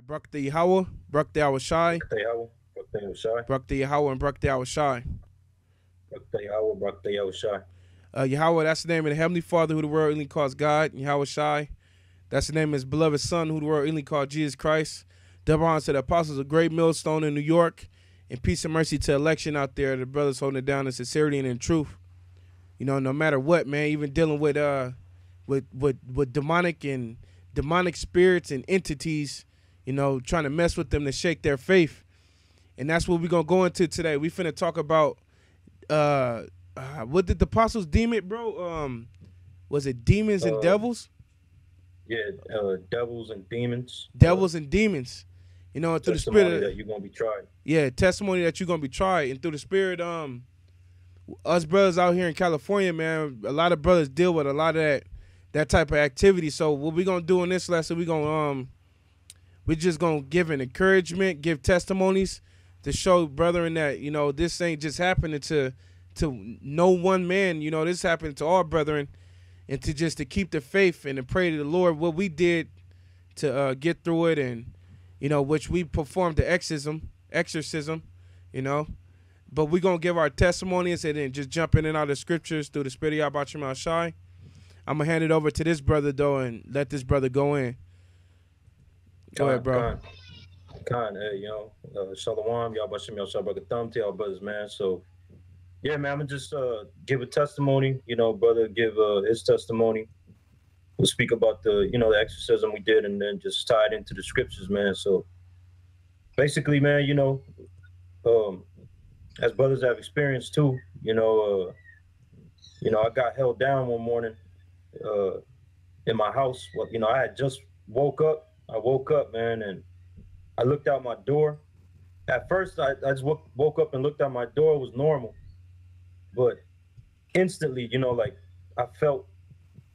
Barak the Yahawah, Barak the Yahawashi, Yahawah, Yahawashi, Barak the Yahawah, and Barak the Yahawashi. Yahawah, Yahawashi. Yahawah, that's the name of the Heavenly Father who the world only calls God. Yahawashi, that's the name of his beloved Son who the world only called Jesus Christ. Double honor to the apostles of Great Millstone in New York. And peace and mercy to election out there, the brothers holding it down in sincerity and in truth. You know, no matter what, man, even dealing with demonic and demonic spirits and entities, you know, trying to mess with them to shake their faith. And that's what we're gonna go into today. We finna talk about what did the apostles deem it, bro? Was it demons and devils? Yeah, devils and demons. Devils and demons. You know, and through the spirit that you're gonna be tried. Yeah, testimony that you're gonna be tried, and through the spirit, us brothers out here in California, man, a lot of brothers deal with a lot of that type of activity. So what we gonna do in this lesson, we just gonna give an encouragement, give testimonies to show brethren that, you know, this ain't just happening to no one man. You know, this happened to all brethren, and to keep the faith and to pray to the Lord what we did to get through it, and you know, which we performed the exorcism, you know. But we're going to give our testimonies and then just jump in and out of the scriptures through the spirit of ahchyam. I'm going to hand it over to this brother, though, and let this brother go in. Go ahead, bro. Hey, you know, Shalawam, Yahawashi, thumb to y'all brothers, man. So, yeah, man, I'm going to just give a testimony, you know, brother give his testimony. We'll speak about the exorcism we did, and then just tie it into the scriptures, man. So basically, man, you know, as brothers have experienced too, you know, I got held down one morning in my house. Well, you know, I had just woke up. I woke up, man, and I looked out my door. At first, I just woke up and looked out my door. It was normal, but instantly, you know, like I felt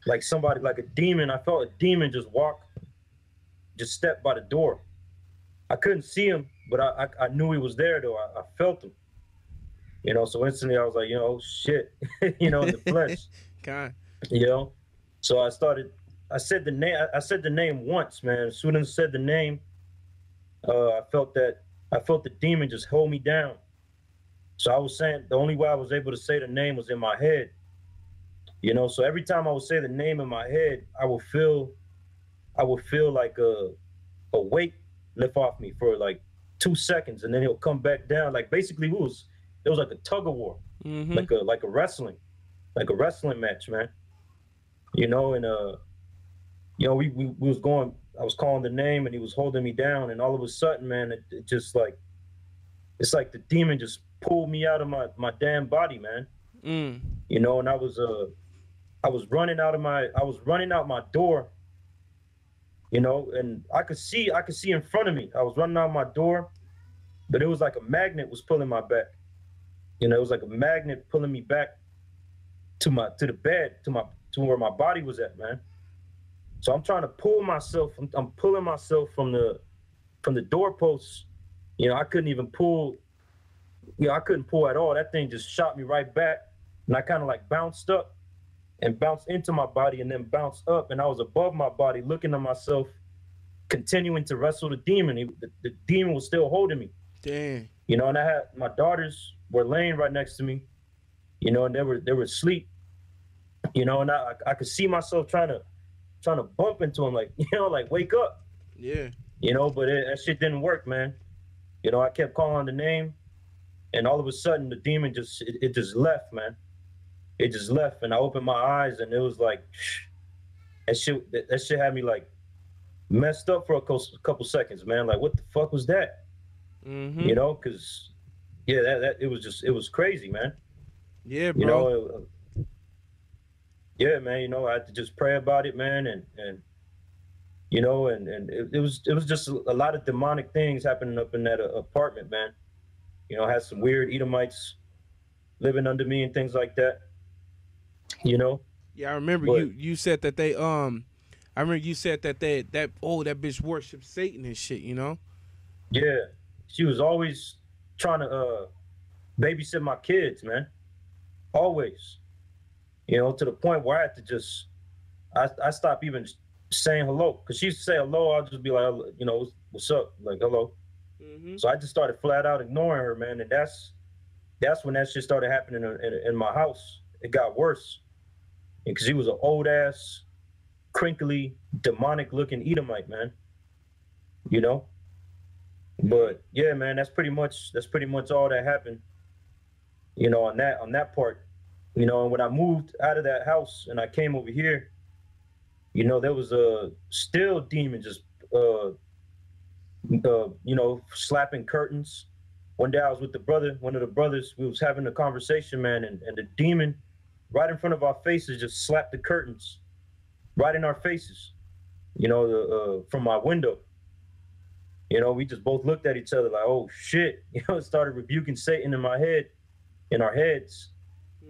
like somebody, like a demon. I felt a demon just step by the door. I couldn't see him, but I knew he was there, though. I felt him. You know, so instantly I was like, you know, shit, you know, in the flesh. God. You know? So I said the name once, man. As soon as I said the name, I felt the demon just hold me down. So I was saying the only way I was able to say the name was in my head. You know, so every time I would say the name in my head, I would feel like a weight lift off me for like 2 seconds, and then it'll come back down. Like basically, it was like a tug of war, like a wrestling match, man. You know, and you know, we was going. I was calling the name, and he was holding me down, and all of a sudden, man, it just like, it's like the demon just pulled me out of my damn body, man. You know, and I was running out my door, you know, and I could see in front of me. I was running out my door, but it was like a magnet was pulling my back. You know, it was like a magnet pulling me back to the bed, to where my body was at, man. So I'm trying to pull myself. I'm pulling myself from the doorposts. You know, I couldn't even pull. You know, I couldn't pull at all. That thing just shot me right back, and I kind of like bounced up and bounced into my body, and then bounced up, and I was above my body looking at myself, continuing to wrestle the demon. The demon was still holding me. Damn. You know, and I had my daughters were laying right next to me, you know, and they were asleep, you know, and I could see myself trying to bump into them, like, you know, like, wake up. Yeah. You know, but that shit didn't work, man. You know, I kept calling the name, and all of a sudden the demon just left, man. It just left, and I opened my eyes, and it was like, that shit had me like messed up for a couple seconds, man. Like, what the fuck was that? You know, because yeah, it was crazy, man. Yeah, bro. You know, yeah, man. You know, I had to just pray about it, man, and you know, and it was just a lot of demonic things happening up in that apartment, man. You know, I had some weird Edomites living under me and things like that. You know. Yeah, I remember you said that they I remember you said that that bitch worshipped Satan and shit, you know. Yeah, she was always trying to babysit my kids, man. Always. You know, to the point where I had to just I stopped even saying hello, because she used to say hello. I'll just be like, you know, what's up? Like, hello. So I just started flat out ignoring her, man. And that's when that shit started happening in my house. It got worse because he was an old ass, crinkly, demonic looking Edomite, man. You know. But yeah, man, that's pretty much all that happened. You know, on that part. You know, and when I moved out of that house and I came over here, you know, there was a still demon just you know, slapping curtains. One day I was with one of the brothers, we was having a conversation, man, and the demon right in front of our faces just slapped the curtains right in our faces, you know, from my window. You know, we just both looked at each other like, oh shit, you know, started rebuking Satan in our heads,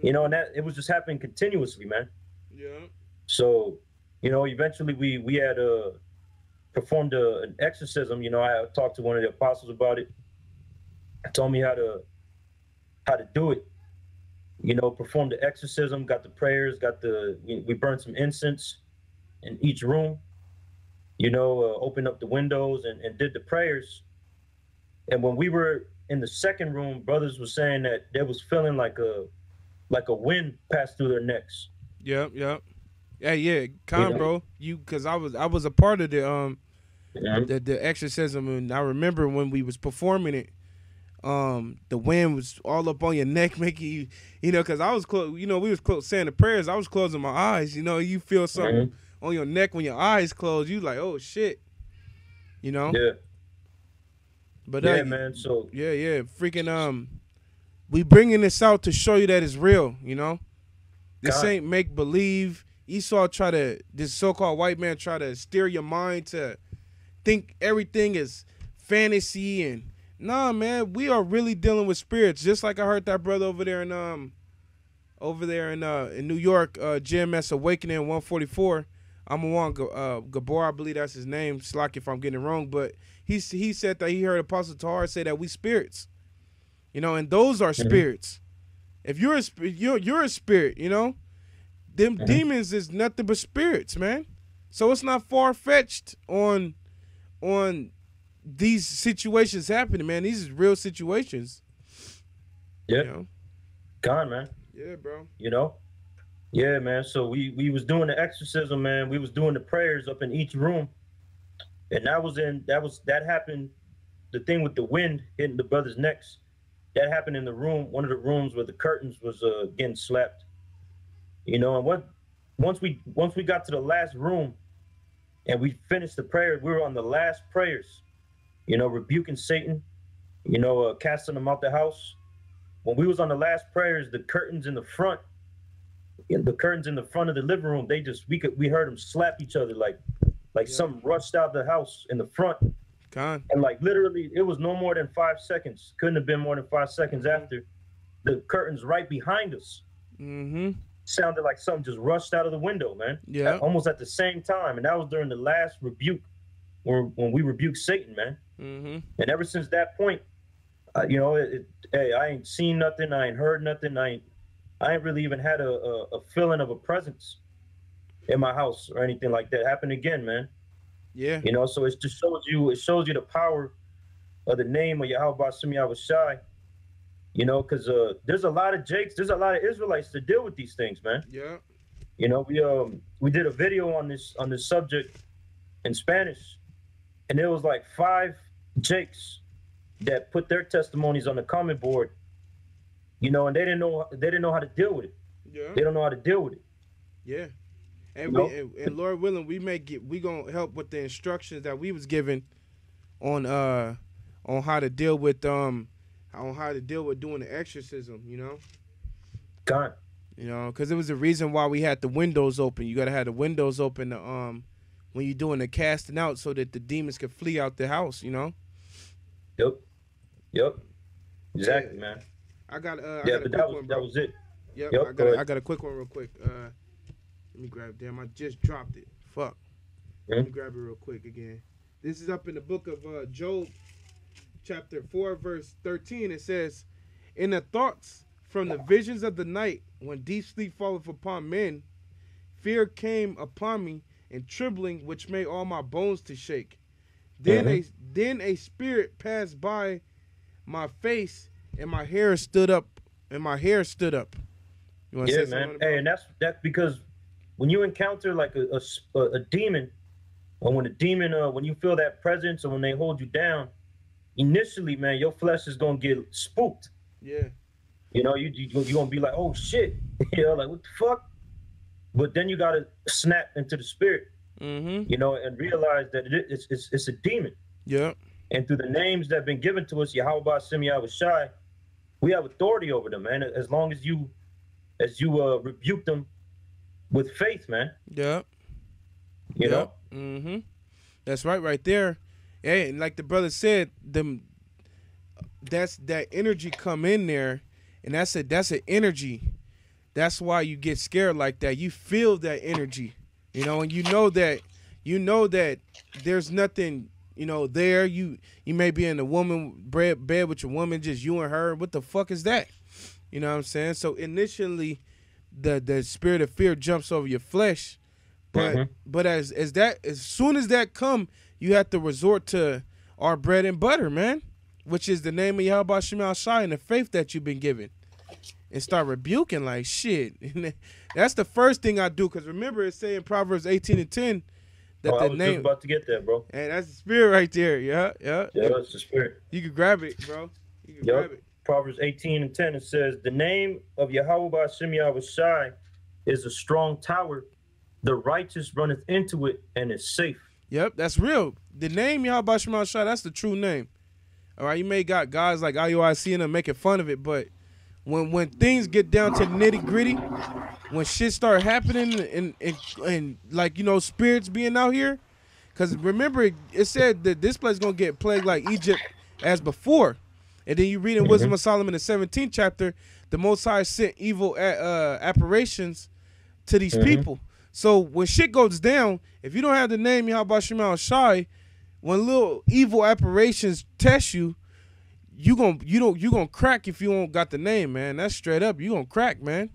you know, and that it was just happening continuously, man. Yeah. So, you know, eventually we had performed an exorcism. You know, I talked to one of the apostles about it. Told me how to do it. You know, performed the exorcism, got the prayers, we burned some incense in each room. You know, opened up the windows and did the prayers. And when we were in the second room, brothers were saying that they was feeling like a wind passed through their necks. Yep. Yeah, bro. Cause I was a part of the exorcism, and I remember when we was performing it, the wind was all up on your neck, making you, you know, cause I was close, you know, we was close saying the prayers. I was closing my eyes, you know, you feel something on your neck when your eyes close. You like, oh shit, you know. Yeah. But yeah, man. So yeah, freaking we bringing this out to show you that it's real, you know. This ain't make believe. This so-called white man try to steer your mind to think everything is fantasy, and nah, man, we are really dealing with spirits. Just like I heard that brother over there in New York, GMS Awakening 144. I'm on Gabor, I believe that's his name. Slack if I'm getting it wrong, but he said that he heard Apostle Tahar say that we spirits, you know, and those are spirits. If you're a spirit, you know, them demons is nothing but spirits, man. So it's not far fetched on these situations happening, man. These is real situations. Yeah. You know? God, man. Yeah, bro. You know? Yeah, man. So we was doing the exorcism, man. We was doing the prayers up in each room. And that happened, the thing with the wind hitting the brothers' necks, that happened in the room, one of the rooms where the curtains was getting slapped. You know, and once we got to the last room and we finished the prayer, we were on the last prayers, you know, rebuking Satan, you know, casting him out the house. When we was on the last prayers, the curtains in the front of the living room, we heard them slap each other like something rushed out the house in the front. God. And like literally, it was no more than 5 seconds. Couldn't have been more than 5 seconds after the curtains right behind us. Sounded like something just rushed out of the window, man. Yeah. Almost at the same time. And that was during the last rebuke, when we rebuked Satan, man. And ever since that point, you know, hey, I ain't seen nothing. I ain't heard nothing. I ain't really even had a feeling of a presence in my house or anything like that happen again, man. Yeah. You know, so it just shows you the power of the name of Yahawashi. You know, because there's a lot of there's a lot of Israelites to deal with these things, man. Yeah. You know, we did a video on this subject in Spanish, and there was like 5 Jakes that put their testimonies on the comment board. You know, and they didn't know how to deal with it. Yeah. They don't know how to deal with it. Yeah. And and Lord willing, we gonna help with the instructions that we was given on how to deal with doing the exorcism, you know. God. You know, because it was the reason why we had the windows open. You gotta have the windows open to, when you're doing the casting out, so that the demons can flee out the house, you know. Yep. Exactly, man. I got but that was it. Yep. I got a quick one real quick. Let me grab. Damn, I just dropped it. Fuck. Let me grab it real quick again. This is up in the book of Job, chapter 4, verse 13. It says, "In the thoughts from the visions of the night, when deep sleep falleth upon men, fear came upon me, and trembling which made all my bones to shake. Then a spirit passed by my face, and my hair stood up. You want to say man. something? Hey, and that's because when you encounter like a demon, or when a demon, when you feel that presence, or when they hold you down, initially, man, your flesh is gonna get spooked. Yeah. You know, you're gonna be like, oh shit, you know, like what the fuck? But then you gotta snap into the spirit, you know, and realize that it's a demon. Yeah. And through the names that have been given to us, Yahawah, Yahawashi, we have authority over them, man. As long as you rebuke them with faith, man. Yeah. You know. Mm-hmm. That's right there. Hey, and like the brother said, that's that energy come in there, and that's an energy. That's why you get scared like that. You feel that energy, you know, and you know that there's nothing, you know, there. You may be in a bed with your woman, just you and her. What the fuck is that? You know what I'm saying? So initially, the spirit of fear jumps over your flesh, but as soon as that come, you have to resort to our bread and butter, man, which is the name of Yahawashi and the faith that you've been given, and start rebuking like shit. That's the first thing I do, because remember it say in Proverbs 18:10 that I was just about to get there, bro. And that's the spirit right there. Yeah. Yeah, that's the spirit. You can grab it, bro. You can grab it. Proverbs 18:10, it says, the name of Yahawah Yahawashi is a strong tower. The righteous runneth into it and is safe. Yep, that's real. The name Yahawashi Yahawashi, that's the true name. All right, you may got guys like ahchyam and them making fun of it, but when things get down to the nitty gritty, when shit start happening and like, you know, spirits being out here, because remember it said that this place gonna get plagued like Egypt as before. And then you read in Wisdom of Solomon, the 17th chapter, the Most High sent evil apparitions to these people. So when shit goes down, if you don't have the name Yahawashi Yahawashi, when little evil apparitions test you, you gonna crack if you don't got the name, man. That's straight up. You gonna crack, man.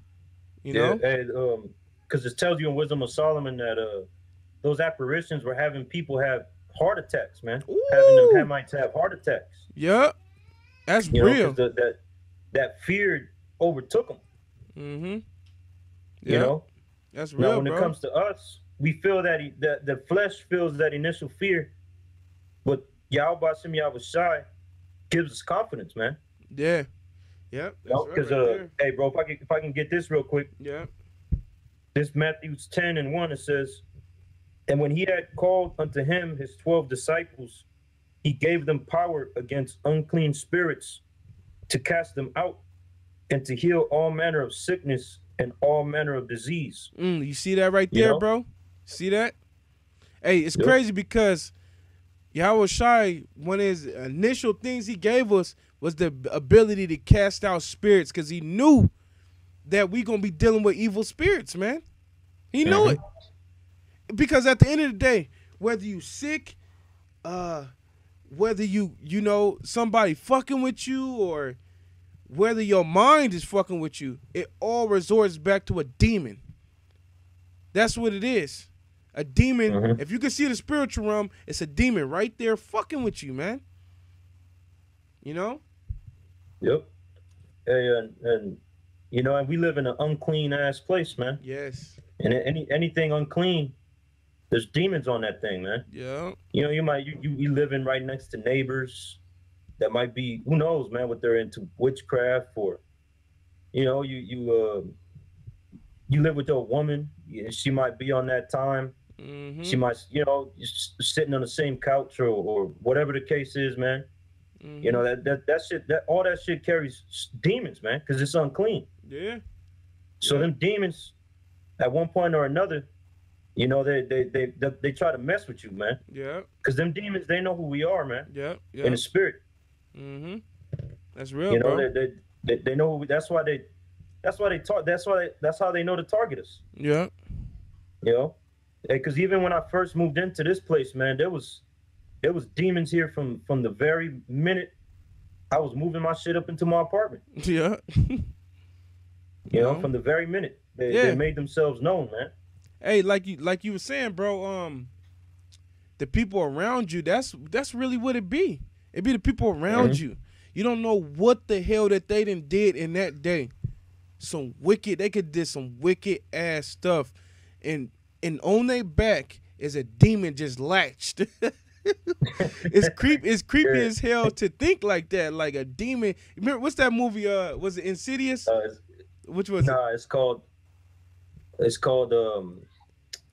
You know? And because it tells you in Wisdom of Solomon that those apparitions were having people have heart attacks, man. Ooh. Having them Hamites have heart attacks. Yep. That's real. That fear overtook them. Yep. You know? That's real, now, when bro. it comes to us, we feel that the flesh feels that initial fear, but Yahawah Yahawashi gives us confidence, man. Yeah. Yep. Because hey, bro, if I can get this real quick. Yeah. This Matthew 10:1, it says, and when he had called unto him his 12 disciples, he gave them power against unclean spirits to cast them out and to heal all manner of sickness and all manner of disease. You see that right there, bro? See that? Hey, it's crazy because Yahawashi, one of his initial things he gave us was the ability to cast out spirits, because he knew that we gonna be dealing with evil spirits, man. He knew it. Because at the end of the day, whether you sick, whether you know somebody fucking with you, or whether your mind is fucking with you, it all resorts back to a demon. That's what it is. A demon. If you can see the spiritual realm, it's a demon right there fucking with you, man. You know? Yep. Hey, and you know, and we live in an unclean ass place, man. Yes. And anything unclean, there's demons on that thing, man. Yeah. You know, you living right next to neighbors that might be, who knows, man, what they're into, witchcraft, or, you know, you live with your woman, she might be on that time. She might, you know, sitting on the same couch or whatever the case is, man. You know, that shit, all that shit carries demons, man, because it's unclean. Yeah. So them demons, at one point or another, you know, they try to mess with you, man. Yeah. Because them demons, they know who we are, man. Yeah. Yeah. In the spirit. That's real, you know, bro. They know who we, that's how they know to target us. Yeah. You know, because even when I first moved into this place, man, there was demons here from the very minute I was moving my shit up into my apartment. Yeah. You know, from the very minute they made themselves known, man. Hey, like you were saying, bro. the people around you, that's really what it be. It be the people around you. You don't know what the hell that they done did in that day. They could did some wicked ass stuff. And on their back is a demon just latched. It's creepy as hell to think like that, like a demon. Remember, what's that movie? Was it Insidious? Which was it? It's called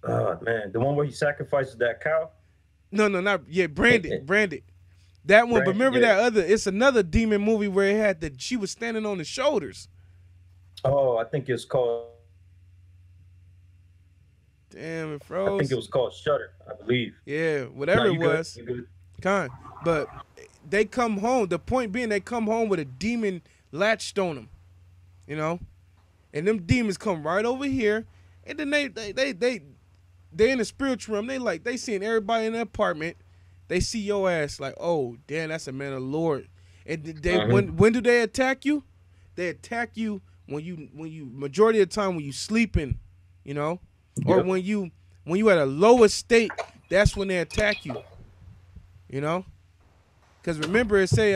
man, the one where he sacrifices that cow. No, not Branded. That one, but remember that other? It's another demon movie where it had she was standing on the shoulders. Oh, I think it's called. Damn, it froze. I think it was called Shutter, I believe. Yeah, whatever it was. Kind. But they come home. The point being, they come home with a demon latched on them. You know, and them demons come right over here, and then they in the spiritual realm. They seeing everybody in the apartment. They see your ass like, oh damn, that's a man of the Lord. And they when do they attack you? They attack you when you majority of the time when you sleeping, you know, or when you at a lower state. That's when they attack you. You know, because remember it say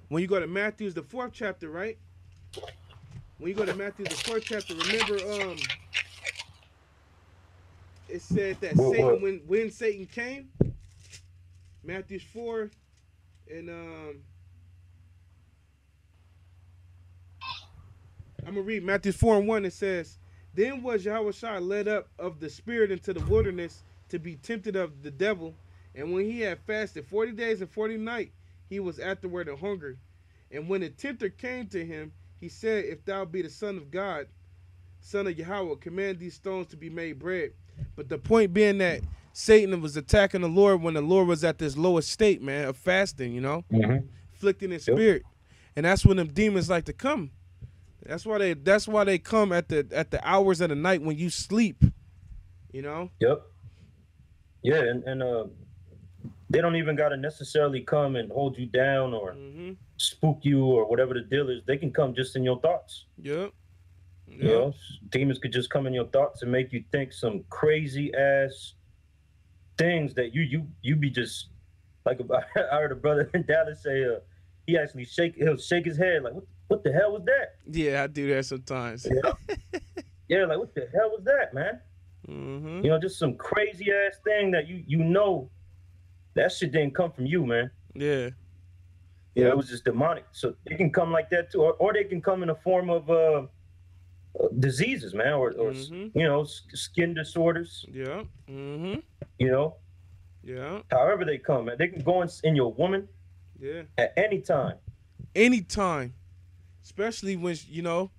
when you go to Matthew the 4th chapter, right? When you go to Matthew the 4th chapter, remember it said that Satan when Satan came. Matthew 4 and I'm gonna read Matthew 4:1. It says, "Then was Yahawashi led up of the Spirit into the wilderness to be tempted of the devil, and when he had fasted 40 days and 40 nights, he was afterward and hungry. And when the tempter came to him, he said, If thou be the Son of God, Son of Yahawah, command these stones to be made bread." But the point being that Satan was attacking the Lord when the Lord was at this lowest state, man, of fasting, you know, afflicting his spirit, and that's when them demons like to come. That's why they come at the hours of the night when you sleep, you know. Yeah, and they don't even gotta necessarily come and hold you down or spook you or whatever the deal is. They can come just in your thoughts. Yep. You know, demons could just come in your thoughts and make you think some crazy ass things that you be just like. I heard a brother in Dallas say he actually he'll shake his head like, what the hell was that? Yeah, I do that sometimes. Yeah, like what the hell was that, man? You know, just some crazy ass thing that you know that shit didn't come from you, man. Yeah. Yeah, it was just demonic. So it can come like that too, or they can come in a form of diseases, man, or you know, skin disorders. Yeah. You know. Yeah. However they come, man, they can go in your woman. Yeah. At any time. Anytime, especially when you know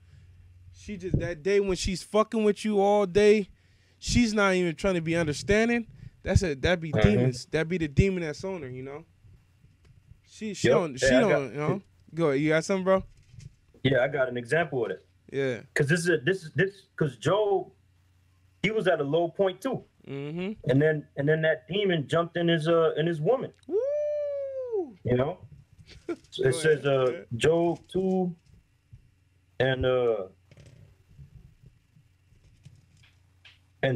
she just that day when she's fucking with you all day, she's not even trying to be understanding. That be demons. That be the demon that's on her. You know. She don't. You know. Go ahead. You got something, bro? Yeah, I got an example of it. Yeah. Because this because Job, he was at a low point too. And then that demon jumped in his woman. Woo! You know. So it says Job 2 and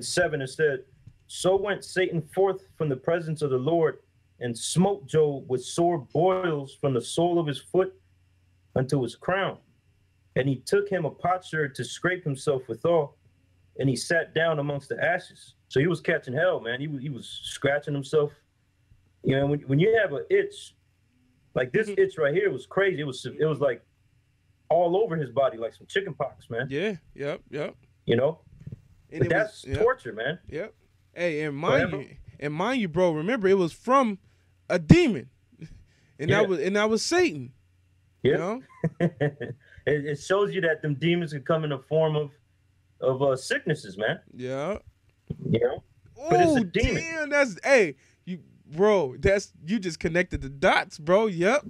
7. It said, "So went Satan forth from the presence of the Lord and smote Job with sore boils from the sole of his foot unto his crown. And he took him a potsherd to scrape himself withal, and he sat down amongst the ashes." So he was catching hell, man. He was scratching himself. You know, when you have an itch, like this itch right here was crazy. It was like all over his body, like some chicken pox, man. Yeah. Yep. You know, And but that's torture, man. Yep. Hey, and mind you, bro. Remember, it was from a demon, and that was Satan. Yeah. You know? It shows you that them demons can come in the form of sicknesses, man. Yeah. You know. But it's a demon. Damn, you just connected the dots, bro. Yep.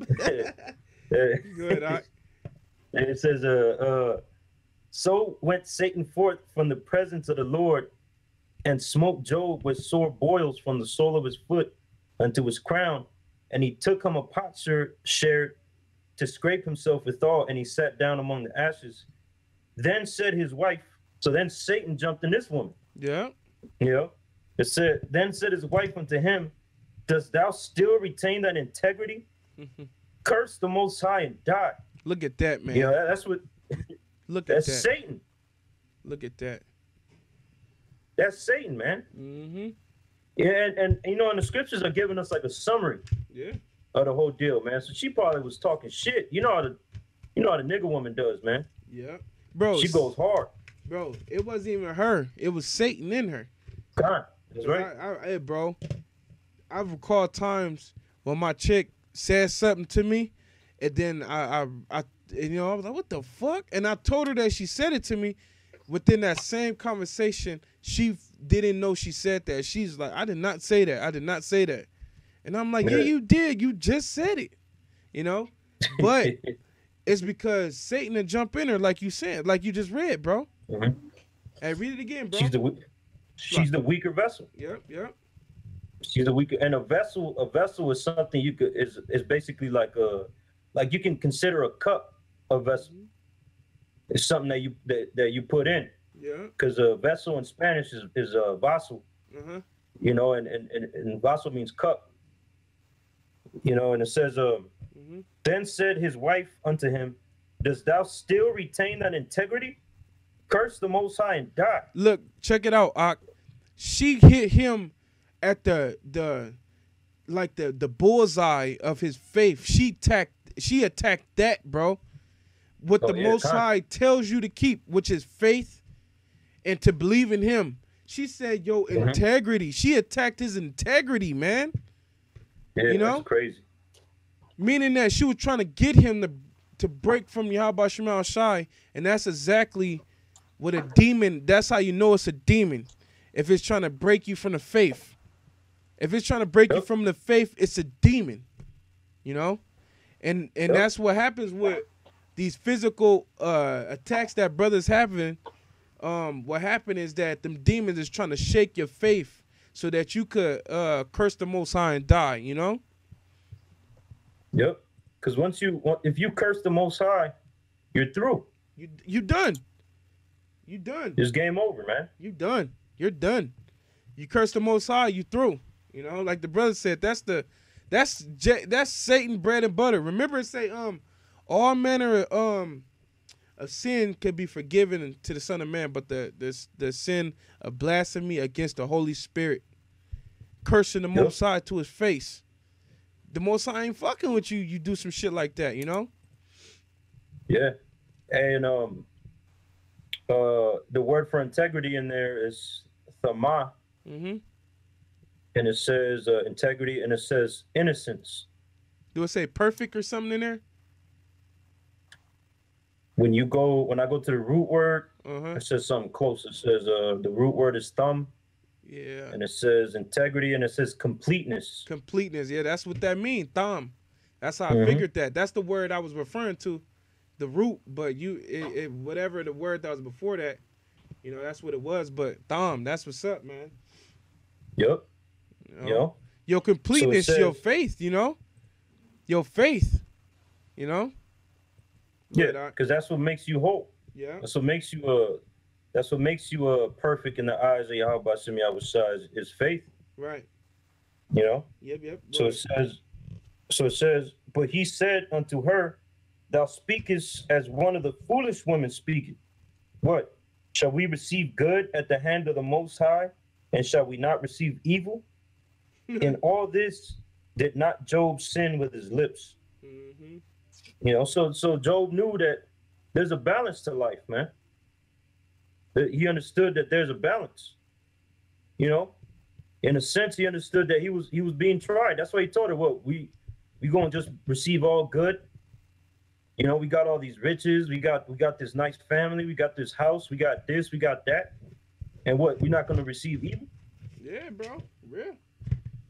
Good. And it says, "So went Satan forth from the presence of the Lord, and smote Job with sore boils from the sole of his foot unto his crown, and he took him a potsherd to scrape himself withal, and he sat down among the ashes. Then said his wife," so then Satan jumped in this woman. Yeah. You know, it said, "Then said his wife unto him, dost thou still retain that integrity? Curse the Most High and die. Look at that, man. Yeah, that's what. Look at That's that. Satan. Look at that. That's Satan, man. Mm-hmm. Yeah, and you know, and the scriptures are giving us like a summary Yeah. of the whole deal, man. So she probably was talking shit. You know how the nigga woman does, man. Yeah. Bro. She goes hard. Bro, it wasn't even her. It was Satan in her. God, that's right. Hey, bro. I recall times when my chick said something to me, and then I was like, what the fuck? And I told her that she said it to me. Within that same conversation, she didn't know she said that. She's like, I did not say that. I did not say that. And I'm like, yeah, you did. You just said it. You know? But it's because Satan will jump in her, like you said, like you just read, bro. Mm-hmm. Hey, read it again, bro. She's the weaker vessel. Yep. She's the weaker, and a vessel is something you could is basically like you can consider a cup a vessel. Mm-hmm. It's something that you put in. Yeah. Because a vessel in Spanish is a vaso. Uh-huh. You know, and vaso means cup. You know, and it says, Then said his wife unto him, dost thou still retain that integrity? Curse the Most High and die. Look, check it out, Ak. She hit him at the bullseye of his faith. She attacked that, bro. What the Most High tells you to keep, which is faith and to believe in him. She said, yo, integrity. She attacked his integrity, man. Yeah, you know? That's crazy. Meaning that she was trying to get him to break from Yahawashi, and that's exactly what a demon, that's how you know it's a demon. If it's trying to break you from the faith. If it's trying to break you from the faith, it's a demon. You know? And that's what happens with these physical attacks that brothers having. What happened is that them demons is trying to shake your faith so that you could curse the Most High and die, you know? Yep. Because if you curse the Most High, you're through. You done. You done. It's game over, man. You done. You're done. You curse the Most High, you through. You know, like the brother said, that's Satan bread and butter. Remember it say all manner of sin can be forgiven to the Son of Man, but the sin of blasphemy against the Holy Spirit, cursing the Most High to his face. The Most High ain't fucking with you. You do some shit like that, you know? Yeah, and the word for integrity in there is thama, and it says integrity, and it says innocence. Do it say perfect or something in there? When I go to the root word, it says something close. It says the root word is thumb. Yeah. And it says integrity, and it says completeness. Completeness, yeah, that's what that means, thumb. That's how I figured that. That's the word I was referring to, the root, but whatever the word that was before that, you know, that's what it was. But thumb, that's what's up, man. Yep. You know? Your completeness, so your faith, you know? Your faith, you know? Yeah, because that's what makes you whole. Yeah. That's what makes you perfect in the eyes of Yahawashi is faith. Right. You know? Yep. So it says, but he said unto her, thou speakest as one of the foolish women speaketh. What? Shall we receive good at the hand of the Most High, and shall we not receive evil? In all this did not Job sin with his lips. You know, so Job knew that there's a balance to life, man. He understood that there's a balance. You know, in a sense, he understood that he was being tried. That's why he told her, "Well, we gonna just receive all good. You know, we got all these riches, we got this nice family, we got this house, we got this, we got that, and what? We're not gonna receive evil." Yeah, bro, real.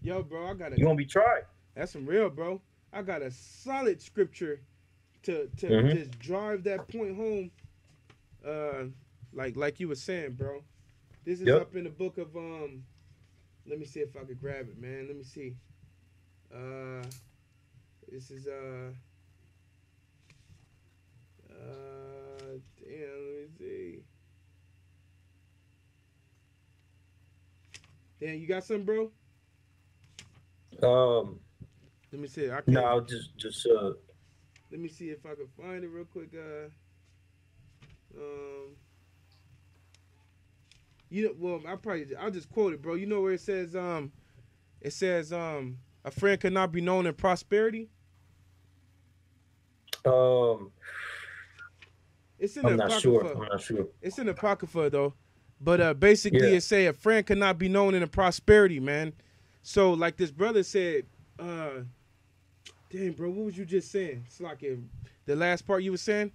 Yo, bro, you're gonna be tried. That's some real, bro. I got a solid scripture to just drive that point home. Like you were saying, bro. This is up in the book of let me see if I could grab it, man. Let me see. This is damn, let me see. Damn, you got something, bro? Um, Let me see. I can't. no, just Let me see if I can find it real quick. Um, well, I'll just quote it, bro. You know where it says a friend cannot be known in prosperity. It's in the I'm not Apocrypha. sure. I'm not sure. It's in the Apocrypha though, but basically it say a friend cannot be known in a prosperity, man. So like this brother said, dang, bro, what was you just saying? It's like the last part you were saying.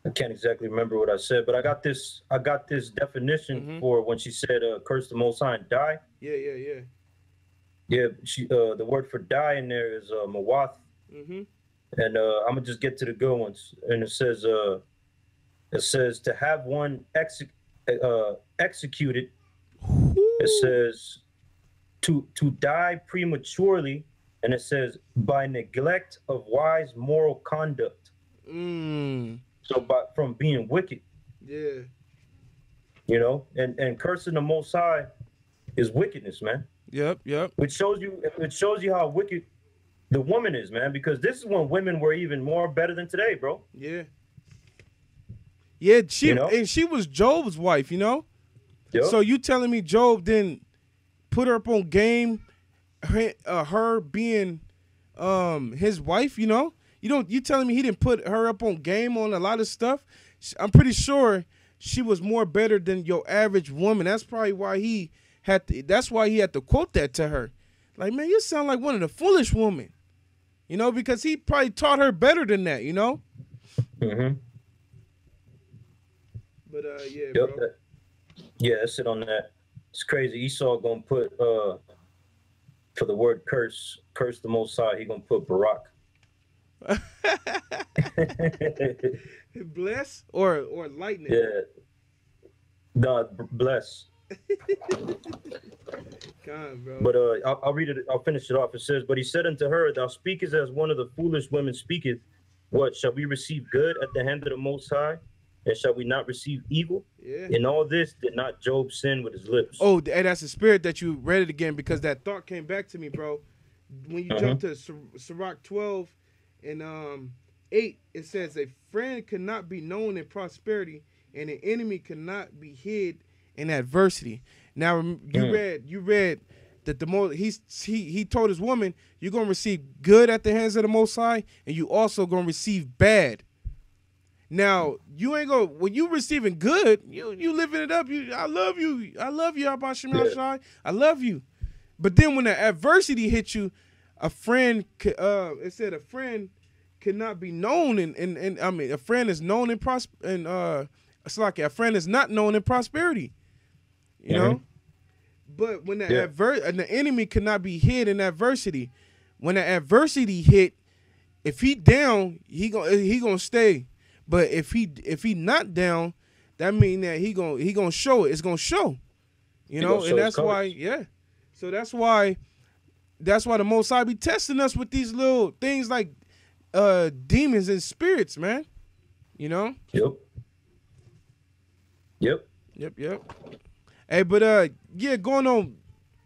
I can't exactly remember what I said, but I got this definition for when she said, "Curse the Most High and die." Yeah. Yeah, she the word for die in there is mawath, and I'm gonna just get to the good ones. And it says to have one executed. It says to die prematurely, and it says by neglect of wise moral conduct. So from being wicked. Yeah. You know, and cursing the Most High is wickedness, man. Yep. It shows you how wicked the woman is, man, because this is when women were even more better than today, bro. Yeah, and she was Job's wife, you know? Yep. So you telling me Job didn't put her up on game, her being his wife, you know? You telling me he didn't put her up on game on a lot of stuff? I'm pretty sure she was more better than your average woman. That's probably why he had to quote that to her. Like, man, you sound like one of the foolish women. You know, because he probably taught her better than that, you know? But yeah, yep. Bro. Yeah, that's it on that. It's crazy. Esau gonna put for the word curse the Most High, he gonna put Barak. Bless or lightning? Yeah. No, bless. God, bro. But I'll read it. I'll finish it off. It says, "But he said unto her, Thou speakest as one of the foolish women speaketh. What shall we receive good at the hand of the Most High, and shall we not receive evil? Yeah. In all this did not Job sin with his lips." Oh, and that's the spirit that you read it again, because that thought came back to me, bro. When you jump to Sirach 12 and 8, it says a friend cannot be known in prosperity, and an enemy cannot be hid in adversity. Now you read that the more he told his woman, you're gonna receive good at the hands of the Most High, and you also gonna receive bad. Now you ain't gonna, when you receiving good, you living it up. I love you, ahchyam, I love you. But then when the adversity hits you, a friend cannot be known in I mean, a friend is known in it's like a friend is not known in prosperity. You know? But when the enemy cannot be hid in adversity. When the adversity hit, if he down, he gonna stay. But if he not down, that mean that he gonna show it. It's gonna show. You know, and that's why, So that's why the Most High be testing us with these little things like demons and spirits, man. You know? Yep. Hey, but going on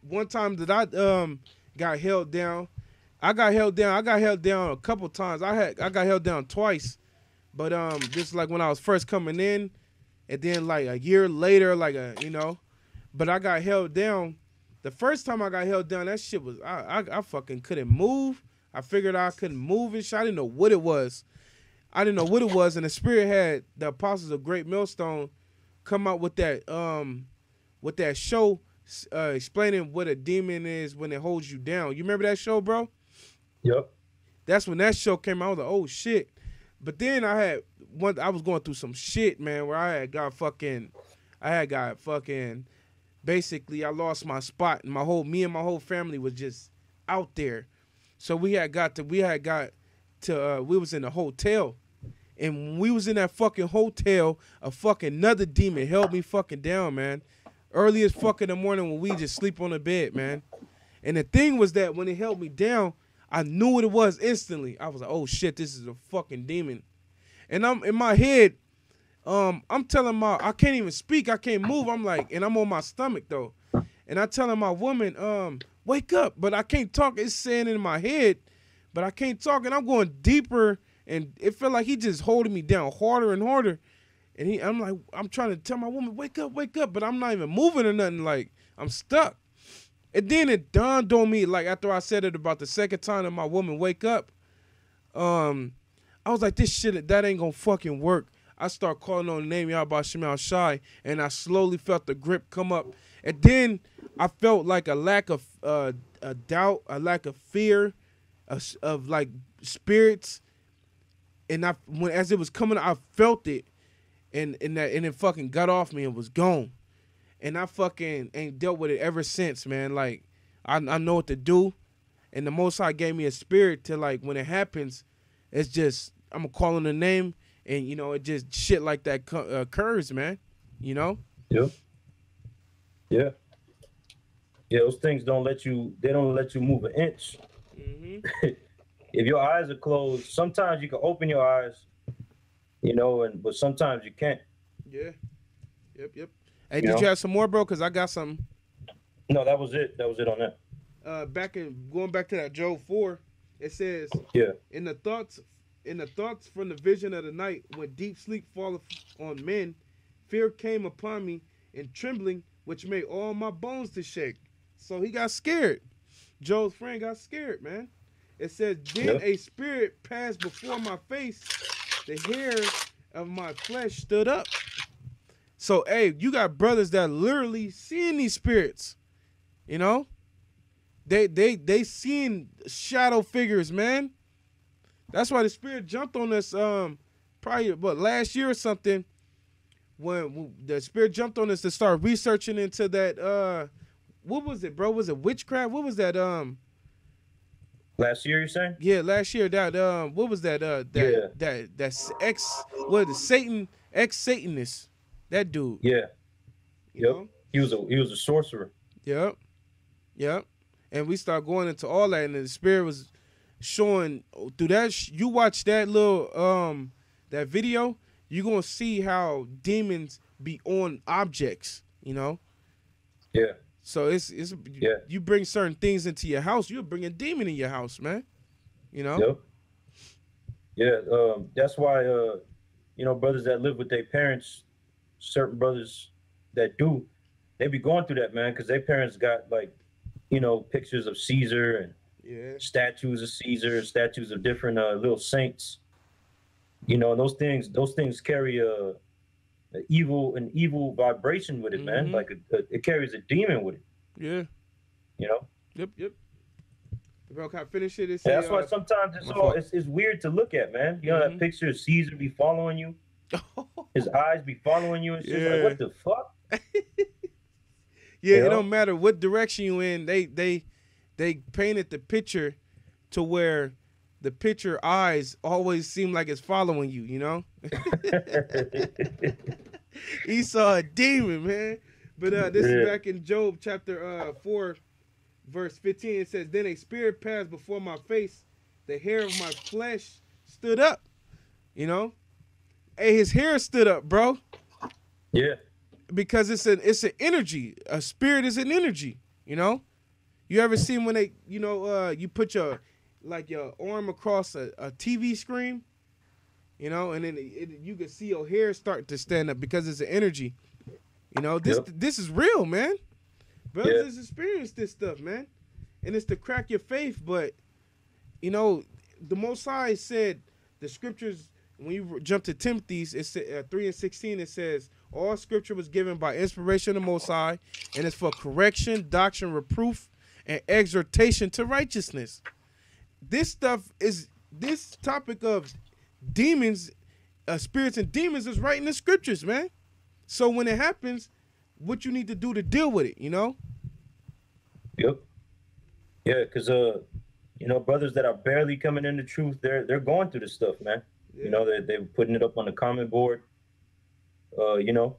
one time that I got held down. I got held down a couple times. I got held down twice. But just like when I was first coming in, and then like a year later, but I got held down. The first time I got held down, that shit was I fucking couldn't move. I figured I couldn't move and shit. I didn't know what it was. And the spirit had the Apostles of Great Millstone come out with that show explaining what a demon is when it holds you down. You remember that show, bro? Yep. That's when that show came out. I was like, oh shit. But then I was going through some shit, man, where I had got fucking basically I lost my spot, and me and my whole family was just out there. So we was in a hotel, and when we was in that fucking hotel, another demon held me fucking down, man. Early as fuck in the morning when we just sleep on the bed, man. And the thing was that when it held me down, I knew what it was instantly. I was like, oh shit, this is a fucking demon. And I'm in my head, I'm telling I can't even speak, I can't move. I'm like, and I'm on my stomach though. and I telling my woman, wake up, but I can't talk. It's saying in my head, but I can't talk, and I'm going deeper, and it felt like he just holding me down harder and harder. And I'm trying to tell my woman, wake up, but I'm not even moving or nothing. Like, I'm stuck. And then it dawned on me, like, after I said it about the second time that my woman wake up, I was like, this shit, that ain't gonna fucking work. I start calling on the name Yahawashi, and I slowly felt the grip come up. And then I felt like a lack of a doubt, a lack of fear, of like spirits. And as it was coming, I felt it. And it fucking got off me and was gone. And I fucking ain't dealt with it ever since, man. Like, I know what to do. And the Most High gave me a spirit to, like, when it happens, it's just, I'm going to call on the name, and, you know, it just shit like that occurs, man. You know? Yeah. Yeah. Yeah, those things don't let you move an inch. Mm-hmm. If your eyes are closed, sometimes you can open your eyes, you know, but sometimes you can't. Yeah. Yep. Hey, did you have some more, bro? Because I got something. No, that was it. That was it on that. Going back to that Job 4, it says, yeah, in the thoughts from the vision of the night, when deep sleep falleth on men, fear came upon me, and trembling, which made all my bones to shake. So he got scared. Job's friend got scared, man. It says, then a spirit passed before my face, the hair of my flesh stood up. So, hey, you got brothers that literally seeing these spirits, you know? They seeing shadow figures, man. That's why the spirit jumped on us probably last year or something, when the spirit jumped on us to start researching into that what was it, bro? Was it witchcraft? What was that last year, you saying? Yeah, last year. That what was that that's ex-Satanist, that dude. Yeah. You know? He was a sorcerer. Yep. And we start going into all that, and the spirit was showing through that. You watch that little that video, you're gonna see how demons be on objects, you know. Yeah. So it's you bring certain things into your house, you'll bring a demon in your house, man. You know. Yep. Yeah. That's why you know, brothers that live with their parents, certain brothers that do, they be going through that, man, because their parents got, like, you know, pictures of Caesar and statues of Caesar, statues of different little saints. You know, and those things carry an evil vibration with it, man. Like it carries a demon with it. Yeah. You know. Yep. Bro, can I finish it? That's why sometimes it's weird to look at, man. You know that picture of Caesar be following you, his eyes be following you, and shit. Like, what the fuck? Yeah, it don't matter what direction you in. They painted the picture to where the picture eyes always seem like it's following you. You know. He saw a demon, man. But this is back in Job chapter 4, verse 15. It says, "Then a spirit passed before my face, the hair of my flesh stood up." You know, hey, his hair stood up, bro. Yeah. Because it's an energy. A spirit is an energy. You know. You ever seen when they, you know, you put your arm across a TV screen, you know, and then you can see your hair start to stand up because it's an energy. You know, this is real, man. Brothers has experienced this stuff, man. And it's to crack your faith, but, you know, the Most High said, the scriptures, when you jump to Timothy's, it's 3:16, it says, all scripture was given by inspiration of the Most High, and it's for correction, doctrine, reproof, and exhortation to righteousness. This topic of demons, spirits and demons is right in the scriptures, man. So when it happens, what you need to do to deal with it, you know? Yep. Yeah, because you know, brothers that are barely coming into truth, they're going through this stuff, man. Yeah. You know, they're putting it up on the comment board. You know,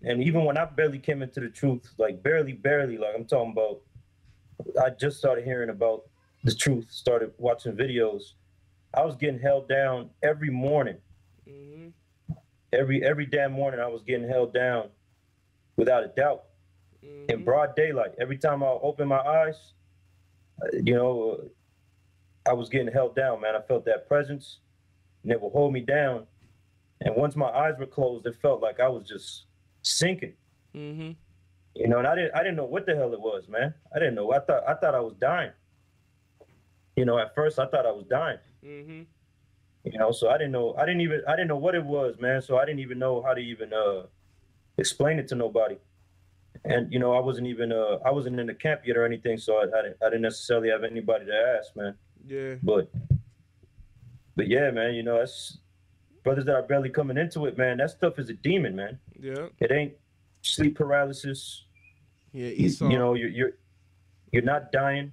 and even when I barely came into the truth, like barely, like I'm talking about, I just started hearing about the truth, started watching videos. I was getting held down every morning. Every damn morning I was getting held down, without a doubt. in broad daylight. Every time I open my eyes, I was getting held down, man. I felt that presence, and it would hold me down. And once my eyes were closed, it felt like I was just sinking. Mm-hmm. And I didn't know what the hell it was, man. I didn't know. I thought I was dying. At first I thought I was dying. Mm-hmm. So I didn't know what it was, man. So I didn't even know how to even explain it to nobody. And I wasn't in the camp yet or anything, so I didn't necessarily have anybody to ask, man. Yeah. But yeah, man, that's brothers that are barely coming into it, man. That stuff is a demon, man. Yeah. It ain't sleep paralysis. Yeah, Esau. You're not dying.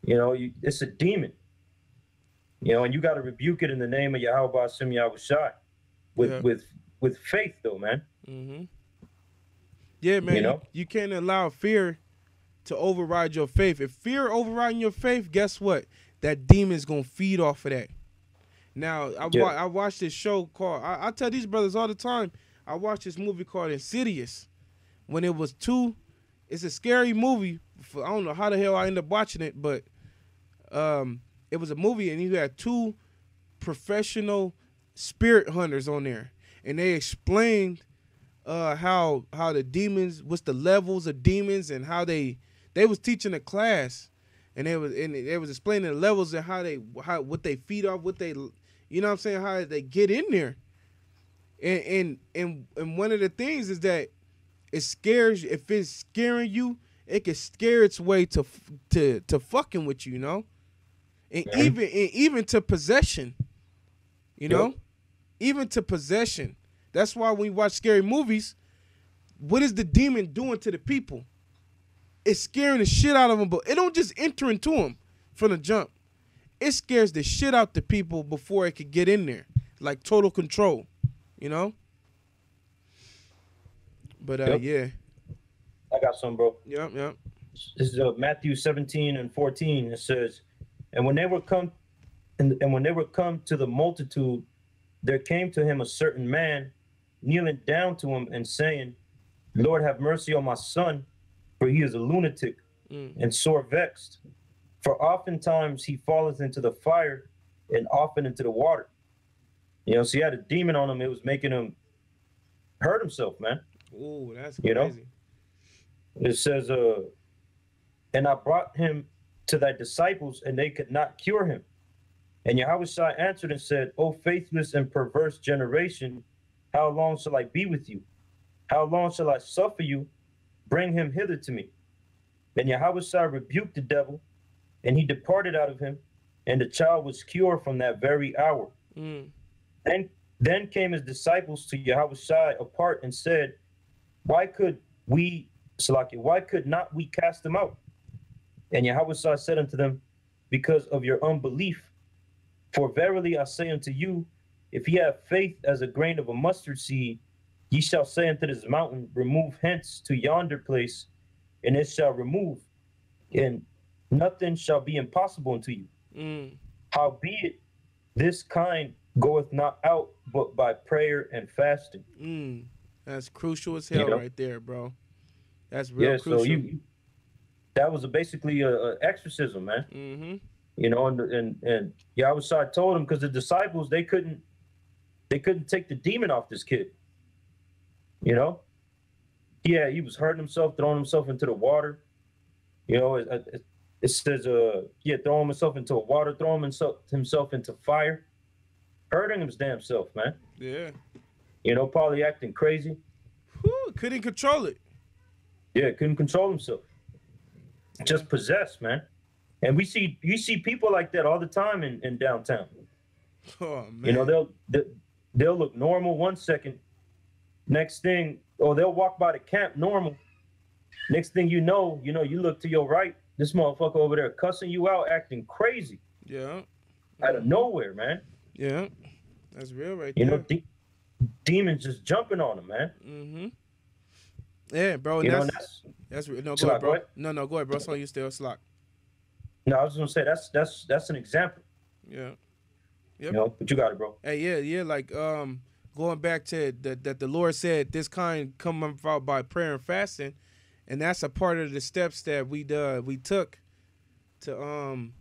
It's a demon. And you got to rebuke it in the name of Yahawah, Yahawashi, with faith, though, man. Mm-hmm. Yeah, man. You can't allow fear to override your faith. If fear overriding your faith, guess what? That demon's gonna feed off of that. Now, I watched this show called. I tell these brothers all the time. I watched this movie called Insidious. When it was it's a scary movie. I don't know how the hell I ended up watching it, but it was a movie, and you had 2 professional spirit hunters on there, and they explained how the demons, what's the levels of demons, and how they was teaching a class, and they was explaining the levels and what they feed off, what they, what I'm saying, how they get in there, and one of the things is that it scares. If it's scaring you, it can scare its way to fucking with you, and even to possession, even to possession. That's why when you watch scary movies, what is the demon doing to the people? It's scaring the shit out of them, but it don't just enter into them from the jump. It scares the shit out the people before it could get in there, like total control, But yeah. I got some, bro. Yep. This is Matthew 17:14. It says, and when they were come to the multitude, there came to him a certain man, kneeling down to him and saying, Lord, have mercy on my son, for he is a lunatic and sore vexed. For oftentimes he falleth into the fire and often into the water. So he had a demon on him. It was making him hurt himself, man. Oh, that's crazy. It says, and I brought him to thy disciples, and they could not cure him. And Yahawashi answered and said, O faithless and perverse generation, how long shall I be with you? How long shall I suffer you? Bring him hither to me. Then Yahawashi rebuked the devil, and he departed out of him, and the child was cured from that very hour. And then came his disciples to Yahawashi apart and said, why could not we cast him out? And Yahawashi said unto them, because of your unbelief. For verily I say unto you, if ye have faith as a grain of a mustard seed, ye shall say unto this mountain, remove hence to yonder place, and it shall remove, and nothing shall be impossible unto you. Howbeit, this kind goeth not out but by prayer and fasting. That's crucial as hell right there, bro. That's real crucial. So that was basically a exorcism, man. And Yahawashi told him, because the disciples, they couldn't take the demon off this kid. Yeah, he was hurting himself, throwing himself into the water. It says, throwing himself into water, throwing himself into fire, hurting his damn self, man. Yeah. Probably acting crazy. Couldn't control it. Yeah, couldn't control himself. Just possessed, man. And you see people like that all the time in downtown. Oh man. They'll look normal 1 second. Next thing, they'll walk by the camp normal. Next thing you know, you look to your right, this motherfucker over there cussing you out, acting crazy. Yeah. Out of nowhere, man. Yeah. That's real right there. Demons just jumping on him, man. Yeah, bro. That's real. No, go ahead, bro. No, go ahead, bro. So you still slack. No, I was gonna say that's an example. Yeah. Yep. But you got it, bro. Hey, yeah, like going back to that the Lord said this kind come about by prayer and fasting. and that's a part of the steps that we took to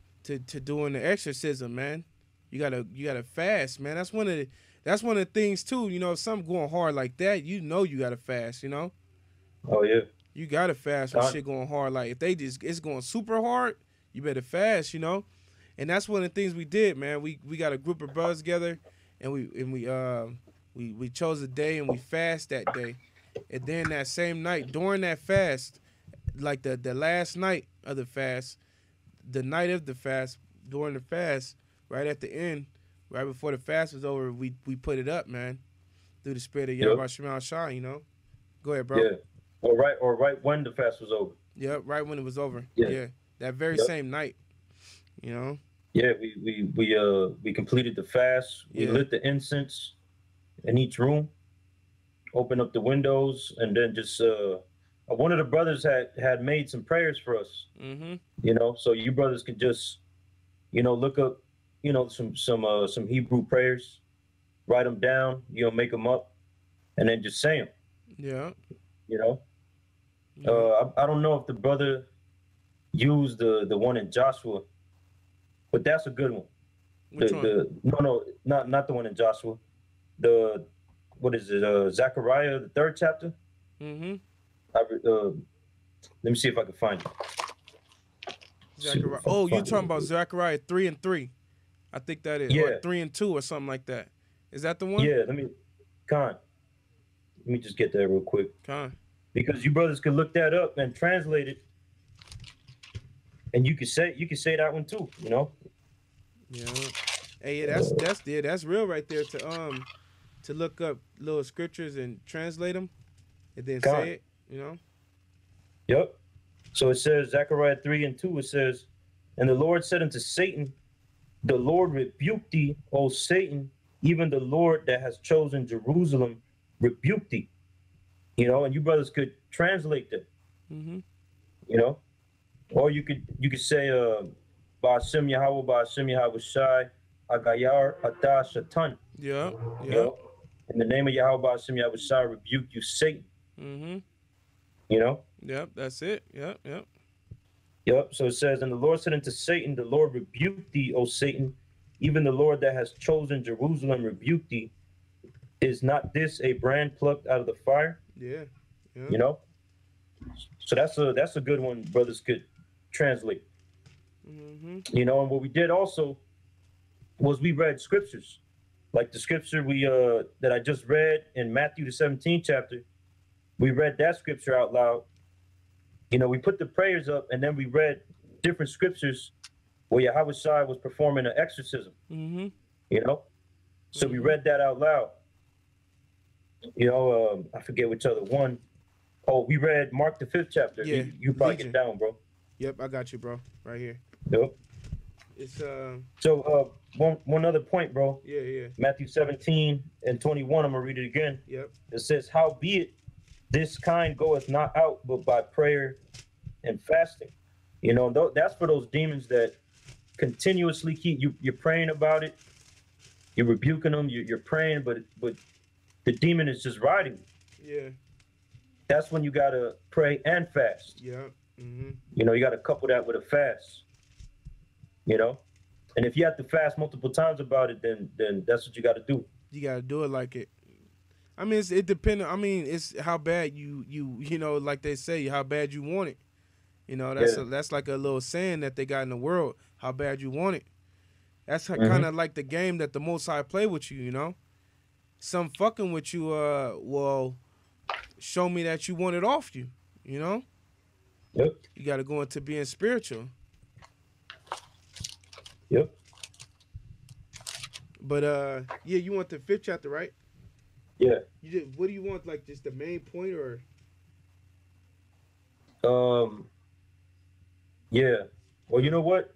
doing the exorcism, man. You gotta fast, man. That's one of the things too. You know, if something going hard like that, you gotta fast. You know. Oh yeah. You gotta fast when shit going hard. Like if it's going super hard, you better fast. You know. And that's one of the things we did, man. We got a group of brothers together, and we chose a day and we fast that day. And then that same night, during that fast, like the last night of the fast, the night of the fast, during the fast, right at the end, right before the fast was over, we put it up, man, through the spirit of Yahawashi, you know. Go ahead, bro. Yeah. Or right when the fast was over. Yep, right when it was over. Yeah. That very same night. You know? Yeah, we completed the fast. We lit the incense in each room, opened up the windows, and then just one of the brothers had made some prayers for us. Mm-hmm. You know, so you brothers could just, you know, look up, you know, some Hebrew prayers, write them down, you know, make them up, and then just say them. Yeah. You know, I don't know if the brother used the one in Joshua, but that's a good one. Which one? No, not the one in Joshua. What is it? Zechariah, the 3rd chapter. Mm-hmm. Let me see if I can find it. Zechariah. Oh, you're talking about Zechariah 3:3. I think that is. Or 3:2 or something like that. Is that the one? Yeah. Let me just get that real quick. Because you brothers could look that up and translate it, and you could say that one too. You know. Yeah. Hey, yeah, that's real right there to look up little scriptures and translate them, and then say it. You know. Yep. So it says Zechariah 3:2. It says, "And the Lord said unto Satan, the Lord rebuke thee, O Satan, even the Lord that has chosen Jerusalem rebuke thee." You know, and you brothers could translate that. Mm-hmm. You know, or you could say Ba'ashem Yahawah, Ba'ashem Yahawashi, Agayar, ahtha, shatan. Yeah. You know, in the name of Yahawah, Ba'ashem Yahawashi, rebuke you, Satan. Mm-hmm. You know. Yep, that's it. Yep. Yep. So it says, "And the Lord said unto Satan, the Lord rebuke thee, O Satan, even the Lord that has chosen Jerusalem rebuke thee. Is not this a brand plucked out of the fire?" Yeah. You know. So that's a good one. Brothers could translate. Mm-hmm. You know, and what we did also was we read scriptures, like the scripture that I just read in Matthew the 17th chapter. We read that scripture out loud. You know, we put the prayers up, and then we read different scriptures where Yahawashi was performing an exorcism. Mm-hmm. You know, so we read that out loud. You know, I forget which other one. Oh, we read Mark the 5th chapter. Yeah, you probably get down, bro. Yep, I got you, bro. Right here. Yep. It's So one other point, bro. Yeah. Matthew 17:21. I'm gonna read it again. Yep. It says, "Howbeit this kind goeth not out but by prayer and fasting." You know, that's for those demons that continuously keep you're praying about it, you're rebuking them, you're praying, but the demon is just riding you. Yeah. That's when you gotta pray and fast. Yeah. Mm-hmm. You know, you gotta couple that with a fast. You know, and if you have to fast multiple times about it, then that's what you gotta do. You gotta do it like it. I mean, it depends. I mean, it's how bad you know, like they say, how bad you want it. You know, that's like a little saying that they got in the world. How bad you want it. That's kind of like the game that the Most High play with you. You know, some fucking with you. Well, show me that you want it off you. You know. Yep. You got to go into being spiritual. Yep. But yeah, you want the 5th chapter, right? Yeah. What do you want? Like just the main point, or? Yeah. Well, you know what?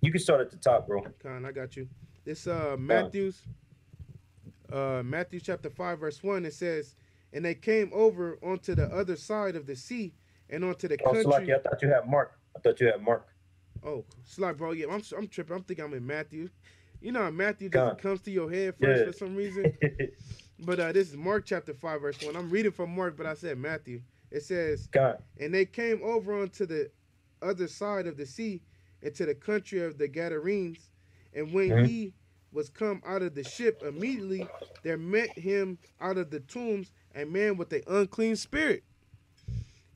You can start at the top, bro. I got you. This Matthew chapter 5 verse 1. It says, "And they came over onto the other side of the sea and onto the country." Salaki, I thought you had Mark. Oh, Salaki, bro. Yeah, I'm tripping. I'm thinking I'm in Matthew. You know how Matthew just comes to your head first for some reason. But this is Mark chapter 5 verse 1. I'm reading from Mark, but I said Matthew. It says, God. and they came over unto the other side of the sea, into the country of the Gadarenes. And when Mm-hmm. he was come out of the ship, immediately there met him out of the tombs a man with an unclean spirit,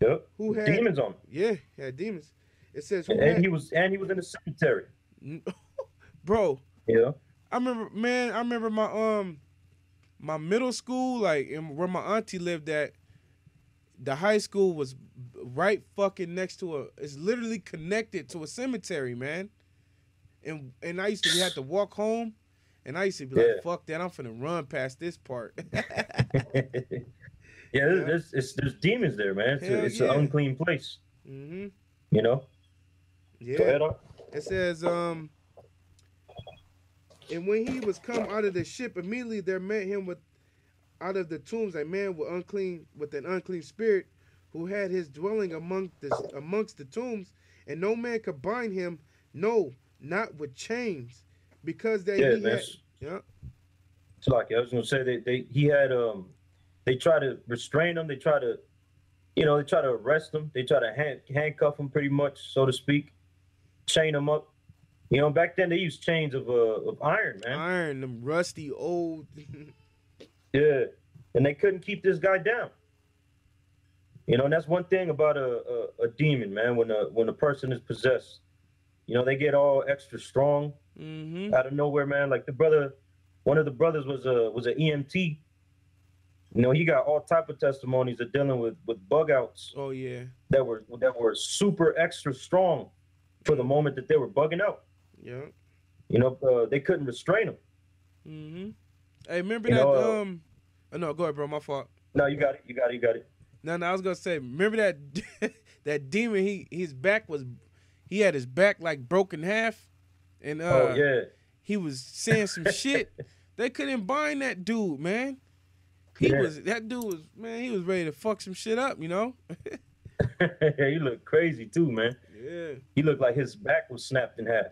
Yep. who had, Demons on him. yeah, had demons. It says, who And had, he was in the cemetery. bro, Yeah. I remember my middle school, like where my auntie lived at. The high school was right fucking next to it's literally connected to a cemetery, man. And I used to have to walk home, and I used to be like, fuck that, I'm finna run past this part. Yeah, there's demons there, man. It's an unclean place. Mm-hmm. You know? Yeah. Go ahead on. It says, and when he was come out of the ship, immediately there met him out of the tombs a man with an unclean spirit, who had his dwelling amongst the tombs, and no man could bind him, no, not with chains, because that he had. Yeah. It's like I was gonna say he had they try to restrain him, they try to arrest him, they try to handcuff him, pretty much, so to speak, chain him up. Back then they used chains of iron, man. Iron, them rusty old. Yeah, and they couldn't keep this guy down. And that's one thing about a demon, man. When a person is possessed, they get all extra strong out of nowhere, man. Like one of the brothers was an EMT. He got all type of testimonies of dealing with bug outs. Oh yeah. That were super extra strong for the moment that they were bugging out. Yeah. They couldn't restrain them. Mm-hmm. Hey, remember that? Oh, no, go ahead, bro. My fault. No, you got it. No, I was gonna say, remember that that demon? He had his back like broken half, and he was saying some shit. They couldn't bind that dude, man. He was ready to fuck some shit up, He looked crazy too, man. Yeah. He looked like his back was snapped in half.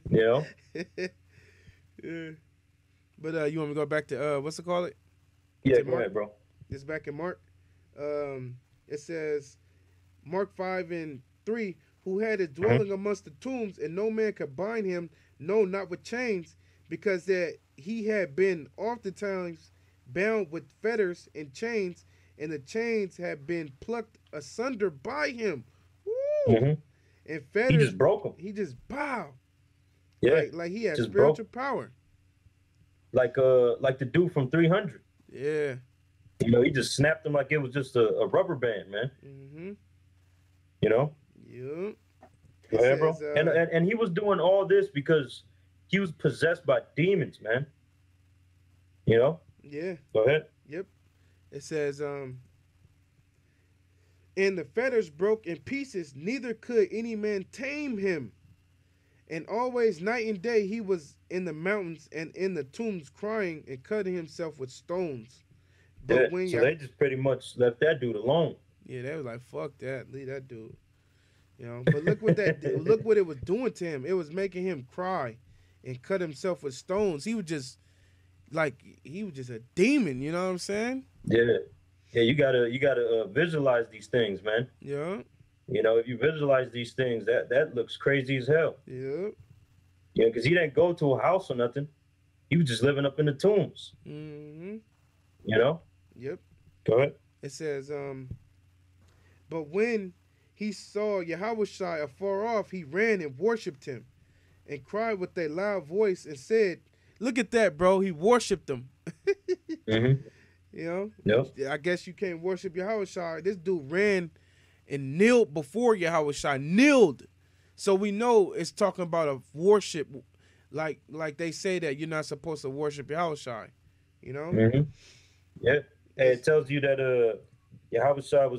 Yeah. But you want me to go back to what's it called? Yeah, go ahead, bro. It's back in Mark. It says, Mark 5:3, who had his dwelling amongst the tombs, and no man could bind him, no, not with chains, because that he had been oftentimes bound with fetters and chains, and the chains had been plucked asunder by him. Woo! And fetters, he just broke them. He just bowed. Yeah, like he had spiritual power. Like the dude from 300. Yeah. He just snapped them like it was just a rubber band, man. Mm-hmm. Yeah. Go ahead, bro. And he was doing all this because he was possessed by demons, man. Yeah. Go ahead. Yep. It says, and the fetters broke in pieces, neither could any man tame him. And always night and day he was in the mountains and in the tombs crying and cutting himself with stones. But so they just pretty much left that dude alone. Yeah, they was like, fuck that, leave that dude. But look what look what it was doing to him. It was making him cry and cut himself with stones. He was just a demon, you know what I'm saying? Yeah. Yeah, you gotta visualize these things, man. Yeah. If you visualize these things, that looks crazy as hell. Yeah. Yeah, because he didn't go to a house or nothing. He was just living up in the tombs. Mm-hmm. Yep. Go ahead. It says, but when he saw Yahawashi afar off, he ran and worshipped him, and cried with a loud voice and said, "Look at that, bro! He worshipped him." Yep. I guess you can't worship Yahawashi. This dude ran and kneeled before Yahawashi. Kneeled. So we know it's talking about a worship, like they say that you're not supposed to worship Yahawashi. Yeah. Hey, it tells you that Yahawashi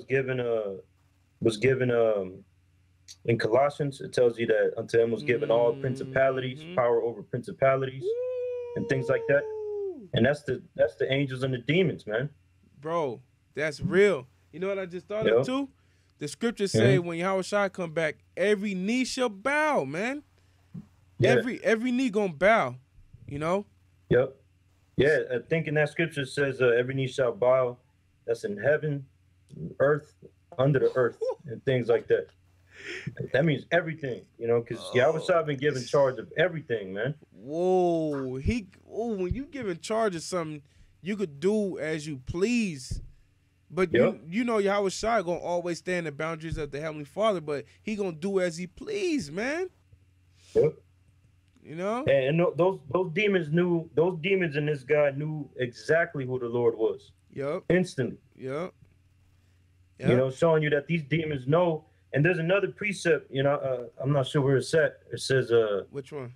was given in Colossians. It tells you that unto him was given all principalities, power over principalities, and things like that. And that's the angels and the demons, man. Bro, that's real. You know what I just thought of too? The scriptures say when Yahawashi come back, every knee shall bow, man. Yeah. Every knee gonna bow, Yep. Yeah, I think in that scripture it says every knee shall bow that's in heaven, earth, under the earth, and things like that. That means everything, you know, because Yahawashi been given charge of everything, man. Whoa, when you give in charge of something, you could do as you please. But you know Yahawashi gonna always stay in the boundaries of the Heavenly Father, but he gonna do as he please, man. Yep. You know? And those demons knew, those demons in this guy knew exactly who the Lord was. Yep. Instantly. Yep. You know, showing you that these demons know. And there's another precept, you know, I'm not sure where it's at. It says which one?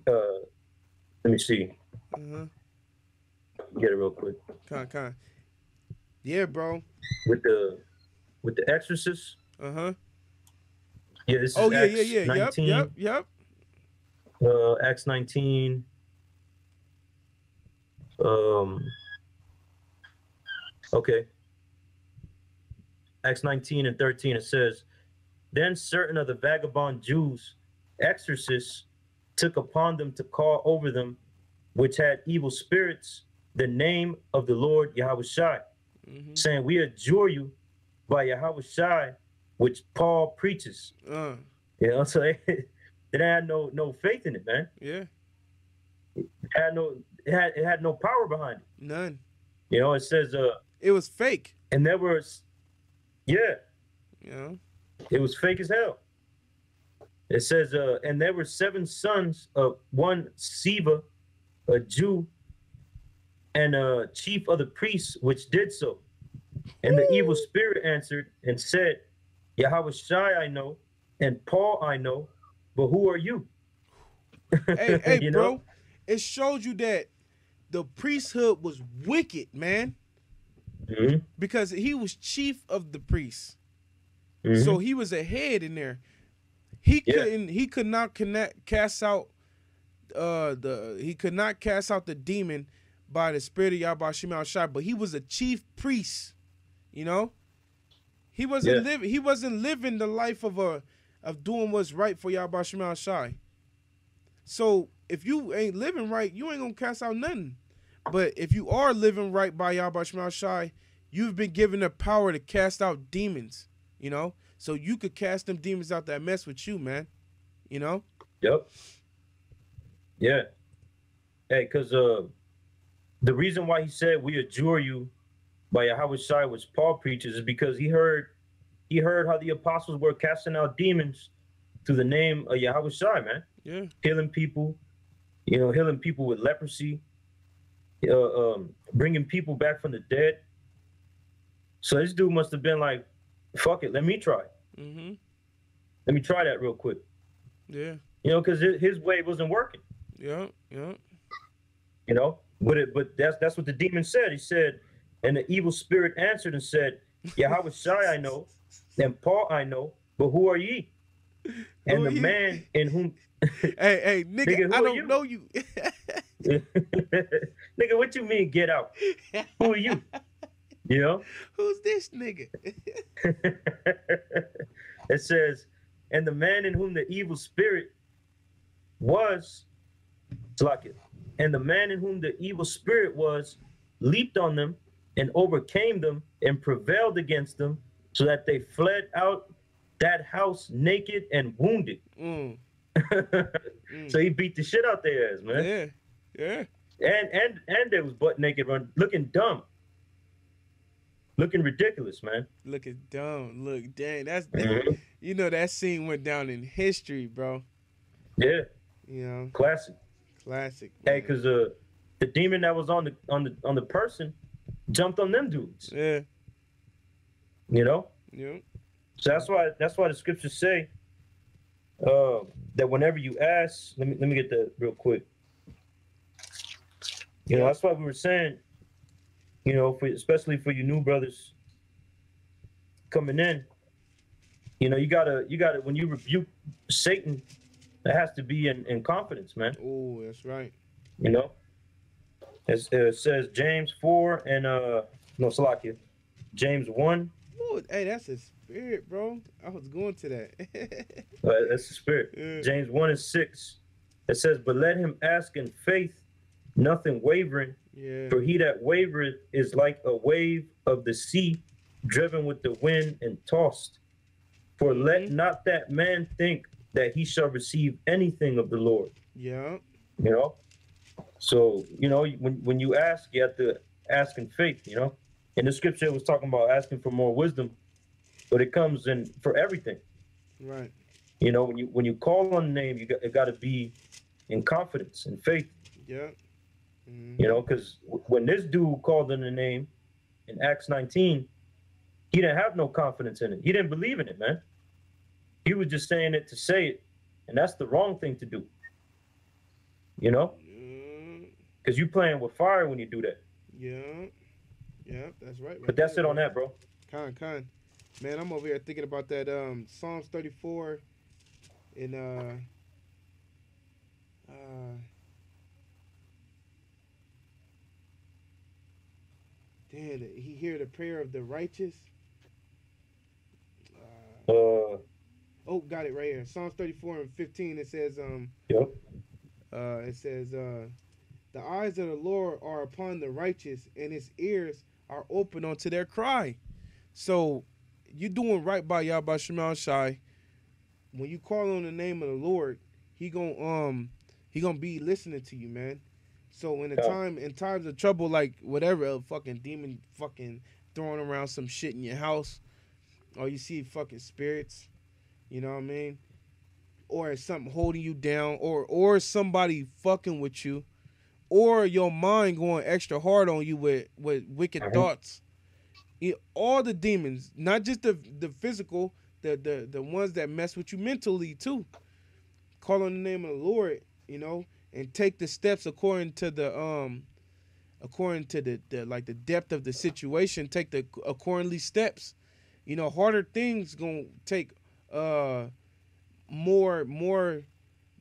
Let me see. Get it real quick. Con. Yeah, bro. With the Exorcist. Yeah, this is Acts 19. Yep. Acts 19. Okay. Acts 19 and 13, it says, then certain of the vagabond Jews, exorcists, took upon them to call over them, which had evil spirits, the name of the Lord Yahawashi, saying, we adjure you by Yahawashi, which Paul preaches. You know, so they had no faith in it, man. Yeah. It had no power behind it. None. You know, it says it was fake. And there was Yeah. It was fake as hell. It says, and there were 7 sons of one Siva, a Jew, and a chief of the priests, which did so. And the evil spirit answered and said, Yahawashi I know, and Paul I know, but who are you? Hey, you bro, know? It showed you that the priesthood was wicked, man. Because he was chief of the priests. So he was a head in there. He could not cast out the demon by the spirit of Yahawashi, but he was a chief priest. You know? He wasn't living the life of doing what's right for Yahawashi. So if you ain't living right, you ain't gonna cast out nothing. But if you are living right by Yahawashi, you've been given the power to cast out demons, you know? So you could cast them demons out that mess with you, man. You know? Yep. Yeah. Hey, because the reason why he said we adjure you by Yahawashi, which Paul preaches, is because he heard how the apostles were casting out demons through the name of Yahawashi, man. Yeah. Healing people, you know, healing people with leprosy, bringing people back from the dead. So this dude must have been like, fuck it, let me try. Let me try that real quick. Yeah. You know, because his way wasn't working. Yeah. You know, but that's what the demon said. He said, and the evil spirit answered and said, Yahawashi I know, and Paul I know, but who are ye? And the man in whom hey, nigga, I don't know you. Nigga, what you mean get out? Who are you? You know? Who's this nigga? It says, and the man in whom the evil spirit was, and the man in whom the evil spirit was leaped on them and overcame them and prevailed against them, so that they fled out that house naked and wounded. So he beat the shit out their ass, man. Yeah. And they was butt naked, looking dumb. Looking ridiculous, man. Looking dumb. Look, dang, you know that scene went down in history, bro. Yeah. You know. Classic. Hey, because the demon that was on the person jumped on them dudes. Yeah. You know? Yeah. So that's why the scriptures say that whenever you ask, let me get that real quick. You know, that's why we were saying, you know, especially for you new brothers coming in, you know, you gotta when you rebuke Satan, that has to be in confidence, man. Oh, that's right. You know, it says James 4 and Salakia, James 1. Ooh, hey, that's a spirit, bro. I was going to that. That's the spirit. Yeah. James 1 and 6. It says, but let him ask in faith, nothing wavering. Yeah. For he that wavereth is like a wave of the sea, driven with the wind and tossed. For let not that man think that he shall receive anything of the Lord. Yeah. You know? So, you know, when you ask, you have to ask in faith, you know? In the scripture, it was talking about asking for more wisdom, but it comes in for everything. Right. You know, when you call on the name, it got to be in confidence and faith. Yeah. You know, because when this dude called on the name in Acts 19, he didn't have no confidence in it. He didn't believe in it, man. He was just saying it to say it, and that's the wrong thing to do. You know, because you playing with fire when you do that. Yeah. Yeah, that's right. But that's it on that, bro. Con. Man, I'm over here thinking about that Psalms 34 in damn, he hear the prayer of the righteous. Oh, got it right here. Psalms 34 and 15. It says Yep. It says the eyes of the Lord are upon the righteous, and his ears are open unto their cry. So you doing right by Yahawashi. When you call on the name of the Lord, he gonna be listening to you, man. So in times of trouble, like whatever, a fucking demon fucking throwing around some shit in your house, or you see fucking spirits, you know what I mean? Or something holding you down, or somebody fucking with you, or your mind going extra hard on you with wicked thoughts. All the demons, not just the physical, the ones that mess with you mentally too. Call on the name of the Lord, you know, and take the steps according to the like the depth of the situation. Take the accordingly steps. You know, harder things gonna take more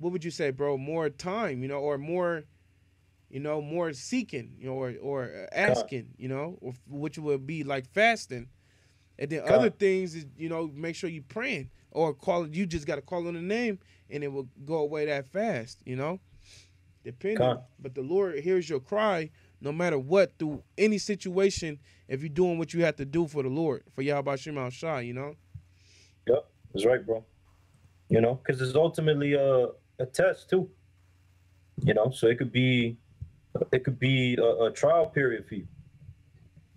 what would you say, bro? More time, you know, or more, you know, more seeking, you know, or asking, you know, or, which would be like fasting. And then other things is, you know, make sure you praying or you just got to call on the name and it will go away that fast, you know, depending. But the Lord hears your cry no matter what, through any situation, if you're doing what you have to do for the Lord, for Yahawashi, you know? Yep, that's right, bro. You know, because it's ultimately a test too. You know, so it could be a trial period for you,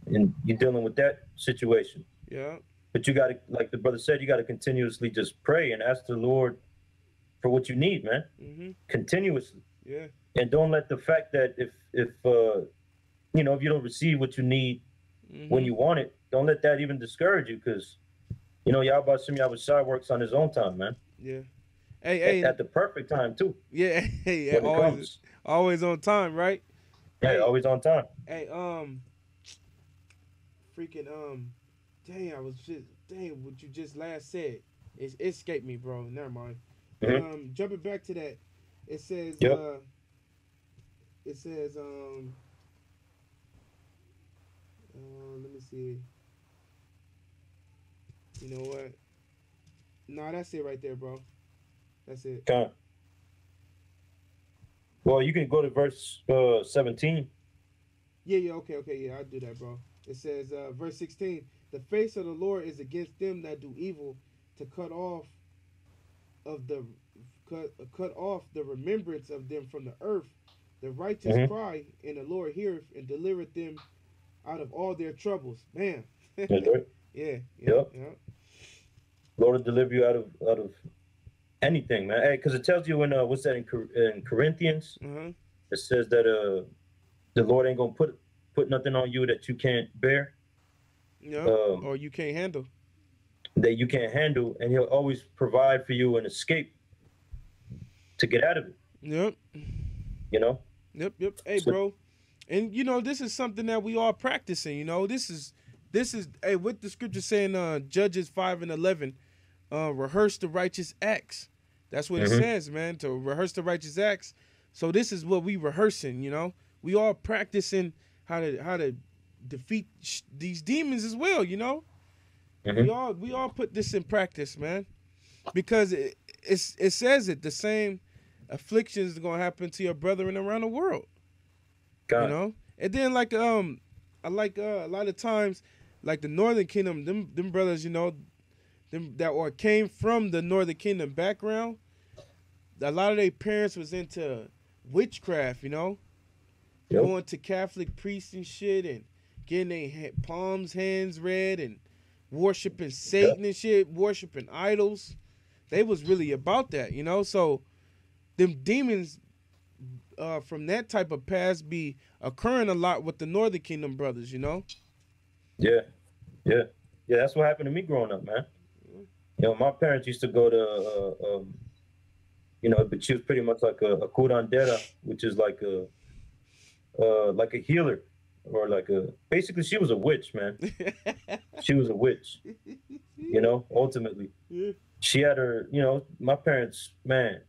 and you're dealing with that situation. Yeah. But you got to, like the brother said, you got to continuously just pray and ask the Lord for what you need, man. Continuously. Yeah. And don't let the fact that if you know, if you don't receive what you need when you want it, don't let that even discourage you, because you know Yahawashi works on his own time, man. Yeah. Hey, at the perfect time too. Yeah. Hey, always on time, right? Yeah, hey, always on time. Hey, freaking dang, what you just last said, it escaped me, bro. Never mind. Jumping back to that, it says let me see. You know what? Nah, that's it right there, bro. That's it. Okay. Well, you can go to verse 17. Yeah, okay, yeah, I'll do that, bro. It says, verse 16, the face of the Lord is against them that do evil, to cut off the remembrance of them from the earth. The righteous cry, and the Lord heareth and delivereth them out of all their troubles. Man. That's right. Yeah. Lord will deliver you out of anything, man. Hey, because it tells you in what's that in Corinthians? It says that the Lord ain't gonna put nothing on you that you can't bear. Yeah. Or you can't handle. That you can't handle, and He'll always provide for you an escape to get out of it. Yep. You know. Yep. Hey, bro, and you know this is something that we all practicing. You know, this is hey, what the scripture saying? Judges 5:11, rehearse the righteous acts. That's what it says, man. To rehearse the righteous acts. So this is what we rehearsing. You know, we all practicing how to defeat these demons as well. You know, we all put this in practice, man, because it says it, the same afflictions are gonna happen to your brethren around the world. You know, and then like I like a lot of times, like the Northern Kingdom, them brothers, you know, them that or came from the Northern Kingdom background. A lot of their parents was into witchcraft, you know, Yep. going to Catholic priests and shit, and getting their palms, hands read, and worshiping Satan and shit, worshiping idols. They was really about that, you know. So them demons from that type of past be occurring a lot with the Northern Kingdom brothers, you know. Yeah, yeah, yeah. That's what happened to me growing up, man. You know, my parents used to go to, you know, but she was pretty much like a curandera, which is like a healer, or like basically she was a witch, man. She was a witch, you know. Ultimately, she had her, you know, my parents, man.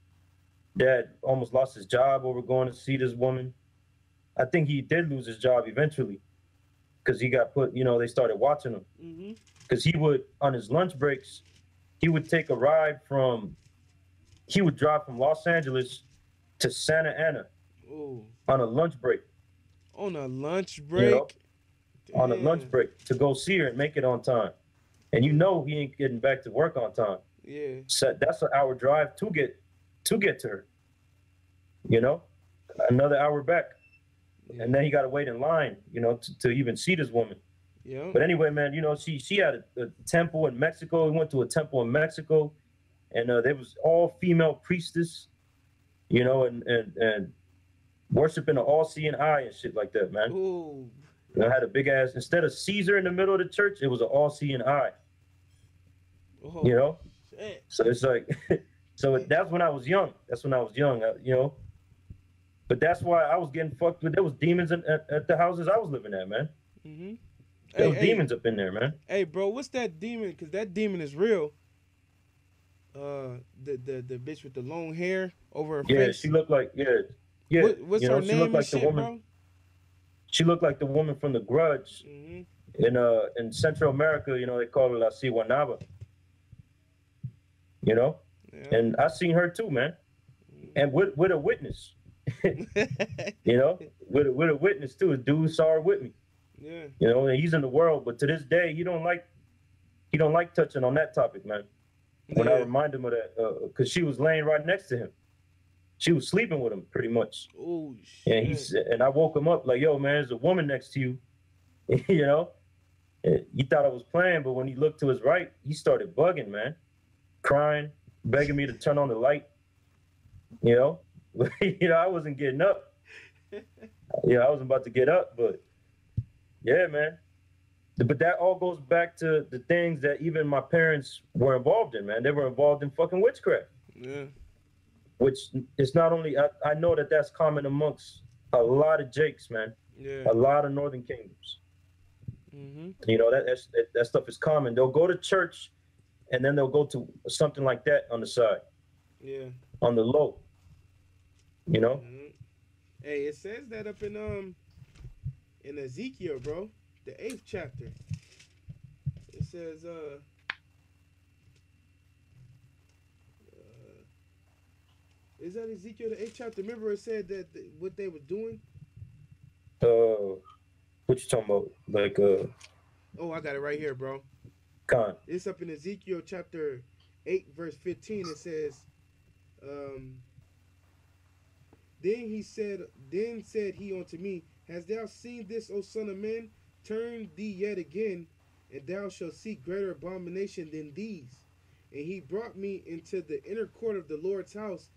Dad almost lost his job over going to see this woman. I think he did lose his job eventually because he got put, you know, they started watching him. Because he would, on his lunch breaks, he would take a ride he would drive from Los Angeles to Santa Ana. Ooh. On a lunch break. On a lunch break? You know, on a lunch break to go see her and make it on time. And you know he ain't getting back to work on time. Yeah. So that's an hour drive to get to her. You know, another hour back. Yeah. And then he got to wait in line, you know, to even see this woman. Yeah. But anyway, man, you know, she had a temple in Mexico. We went to a temple in Mexico, and there was all female priestess, you know, and worshiping an all-seeing eye and shit like that, man. Ooh. You know, I had a big ass, instead of Caesar in the middle of the church, it was an all-seeing eye. Oh, you know? Shit. So it's like, so that's when I was young. You know? But that's why I was getting fucked with. There was demons at the houses I was living at, man. There was demons up in there, man. Hey, bro, what's that demon? Because that demon is real. The bitch with the long hair over her face. Yeah, she looked like, yeah. What's her name? She looked like the woman. Bro? She looked like the woman from The Grudge. In Central America, you know, they call her La Ciguanaba. You know? Yeah. And I seen her too, man. And with a witness. You know? With a witness too. A dude saw her with me. Yeah. You know, and he's in the world, but to this day he don't like touching on that topic, man. When I remind him of that, because she was laying right next to him. She was sleeping with him pretty much. Oh shit. And I woke him up like, yo, man, there's a woman next to you. You know? He thought I was playing, but when he looked to his right, he started bugging, man. Crying, begging me to turn on the light. You know? You know, I wasn't getting up. Yeah, I wasn't about to get up, but yeah, man. But that all goes back to the things that even my parents were involved in, man. They were involved in fucking witchcraft. Yeah. Which is not only, I know that that's common amongst a lot of Jakes, man. Yeah. A lot of Northern Kingdoms. You know, that stuff is common. They'll go to church and then they'll go to something like that on the side. Yeah. On the low. You know? Hey, it says that up in Ezekiel, bro. The 8th chapter. It says, is that Ezekiel the 8th chapter? Remember it said that what they were doing? What you talking about? Like, oh, I got it right here, bro. Con. It's up in Ezekiel chapter 8, verse 15. It says, then said he unto me, hast thou seen this, O son of man? Turn thee yet again, and thou shalt see greater abomination than these. And he brought me into the inner court of the Lord's house,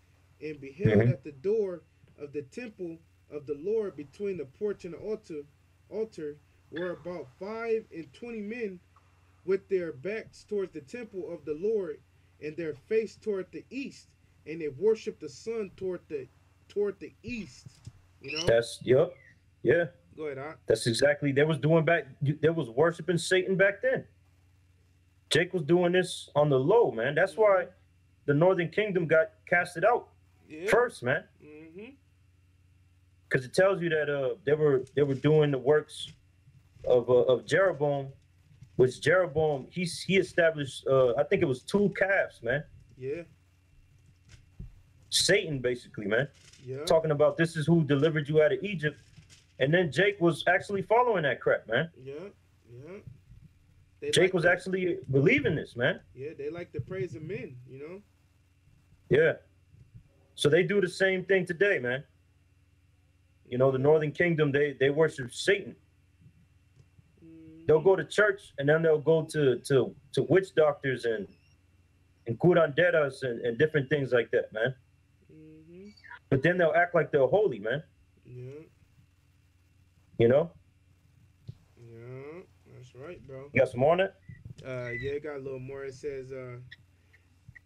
and beheld at the door of the temple of the Lord between the porch and the altar were about 25 men with their backs towards the temple of the Lord, and their face toward the east, and they worshiped the sun toward the east. You know? That's yeah. Go ahead, Ahk. That's exactly they was worshiping Satan back then. Jake was doing this on the low, man. That's why the Northern Kingdom got casted out first, man. Because it tells you that they were doing the works of Jeroboam, which Jeroboam he established. I think it was 2 calves, man. Yeah. Satan, basically, man. Yeah. Talking about this is who delivered you out of Egypt. And then Jake was actually following that crap, man. Yeah, yeah. Jake was actually believing this, man. Yeah, they like to praise the men, you know. Yeah. So they do the same thing today, man. You know, the Northern Kingdom, they worship Satan. They'll go to church and then they'll go to witch doctors and curanderas and different things like that, man. Mm-hmm. But then they'll act like they're holy, man. Yeah. You know? Yeah, that's right, bro. You got some more on it? Yeah, it got a little more. It says,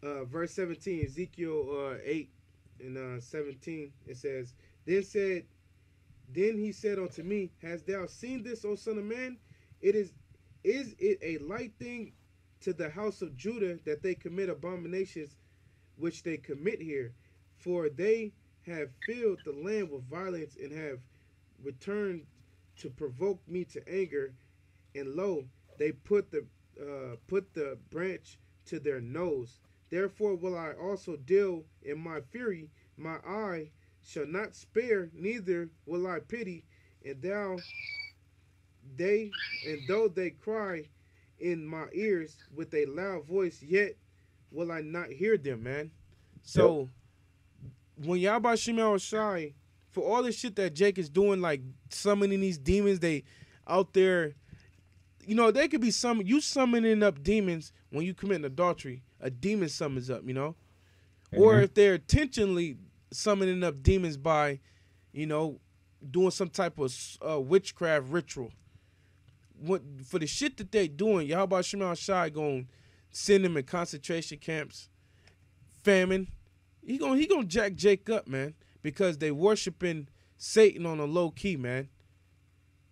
verse 17, Ezekiel 8 and 17. It says, Then he said unto me, Hast thou seen this, O son of man? Is it a light thing to the house of Judah that they commit abominations which they commit here? For they have filled the land with violence and have returned to provoke me to anger. And lo, they put the branch to their nose. Therefore will I also deal in my fury. My eye shall not spare, neither will I pity. And though they cry in my ears with a loud voice, yet will I not hear them, man. So when Yahawashi, for all the shit that Jake is doing, like summoning these demons, they out there, you know, they could be you summoning up demons when you commit adultery. A demon summons up, you know, or if they're intentionally summoning up demons by, you know, doing some type of witchcraft ritual. For the shit that they doing, Yahawashi gonna send them in concentration camps, famine. He gonna jack Jake up, man, because they worshiping Satan on a low key, man,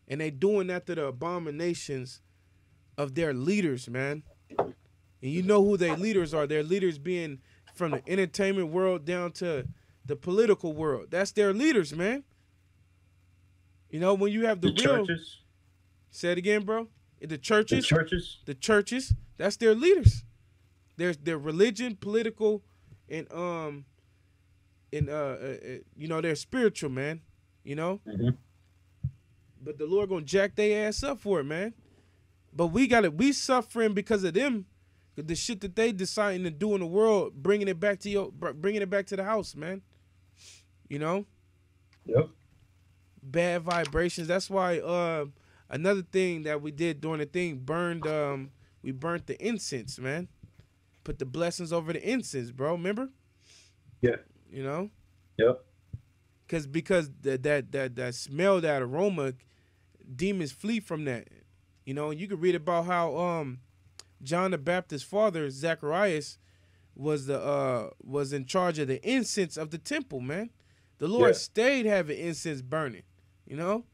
and they doing after the abominations of their leaders, man. And you know who their leaders are. Their leaders being from the entertainment world down to the political world. That's their leaders, man. You know, when you have the real churches. Say it again, bro. The churches. The churches. That's their leaders. There's their religion, political, and you know, they're spiritual, man. You know. But the Lord gonna jack their ass up for it, man. But we suffering because of them, the shit that they deciding to do in the world, bringing it back to the house, man. You know. Yep. Bad vibrations. That's why another thing that we did during the thing, we burnt the incense, man. Put the blessings over the incense, bro. Remember? Yeah. You know? Yep. Because that smell, that aroma, demons flee from that. You know, you could read about how John the Baptist's father, Zacharias, was in charge of the incense of the temple, man. The Lord stayed having incense burning, you know?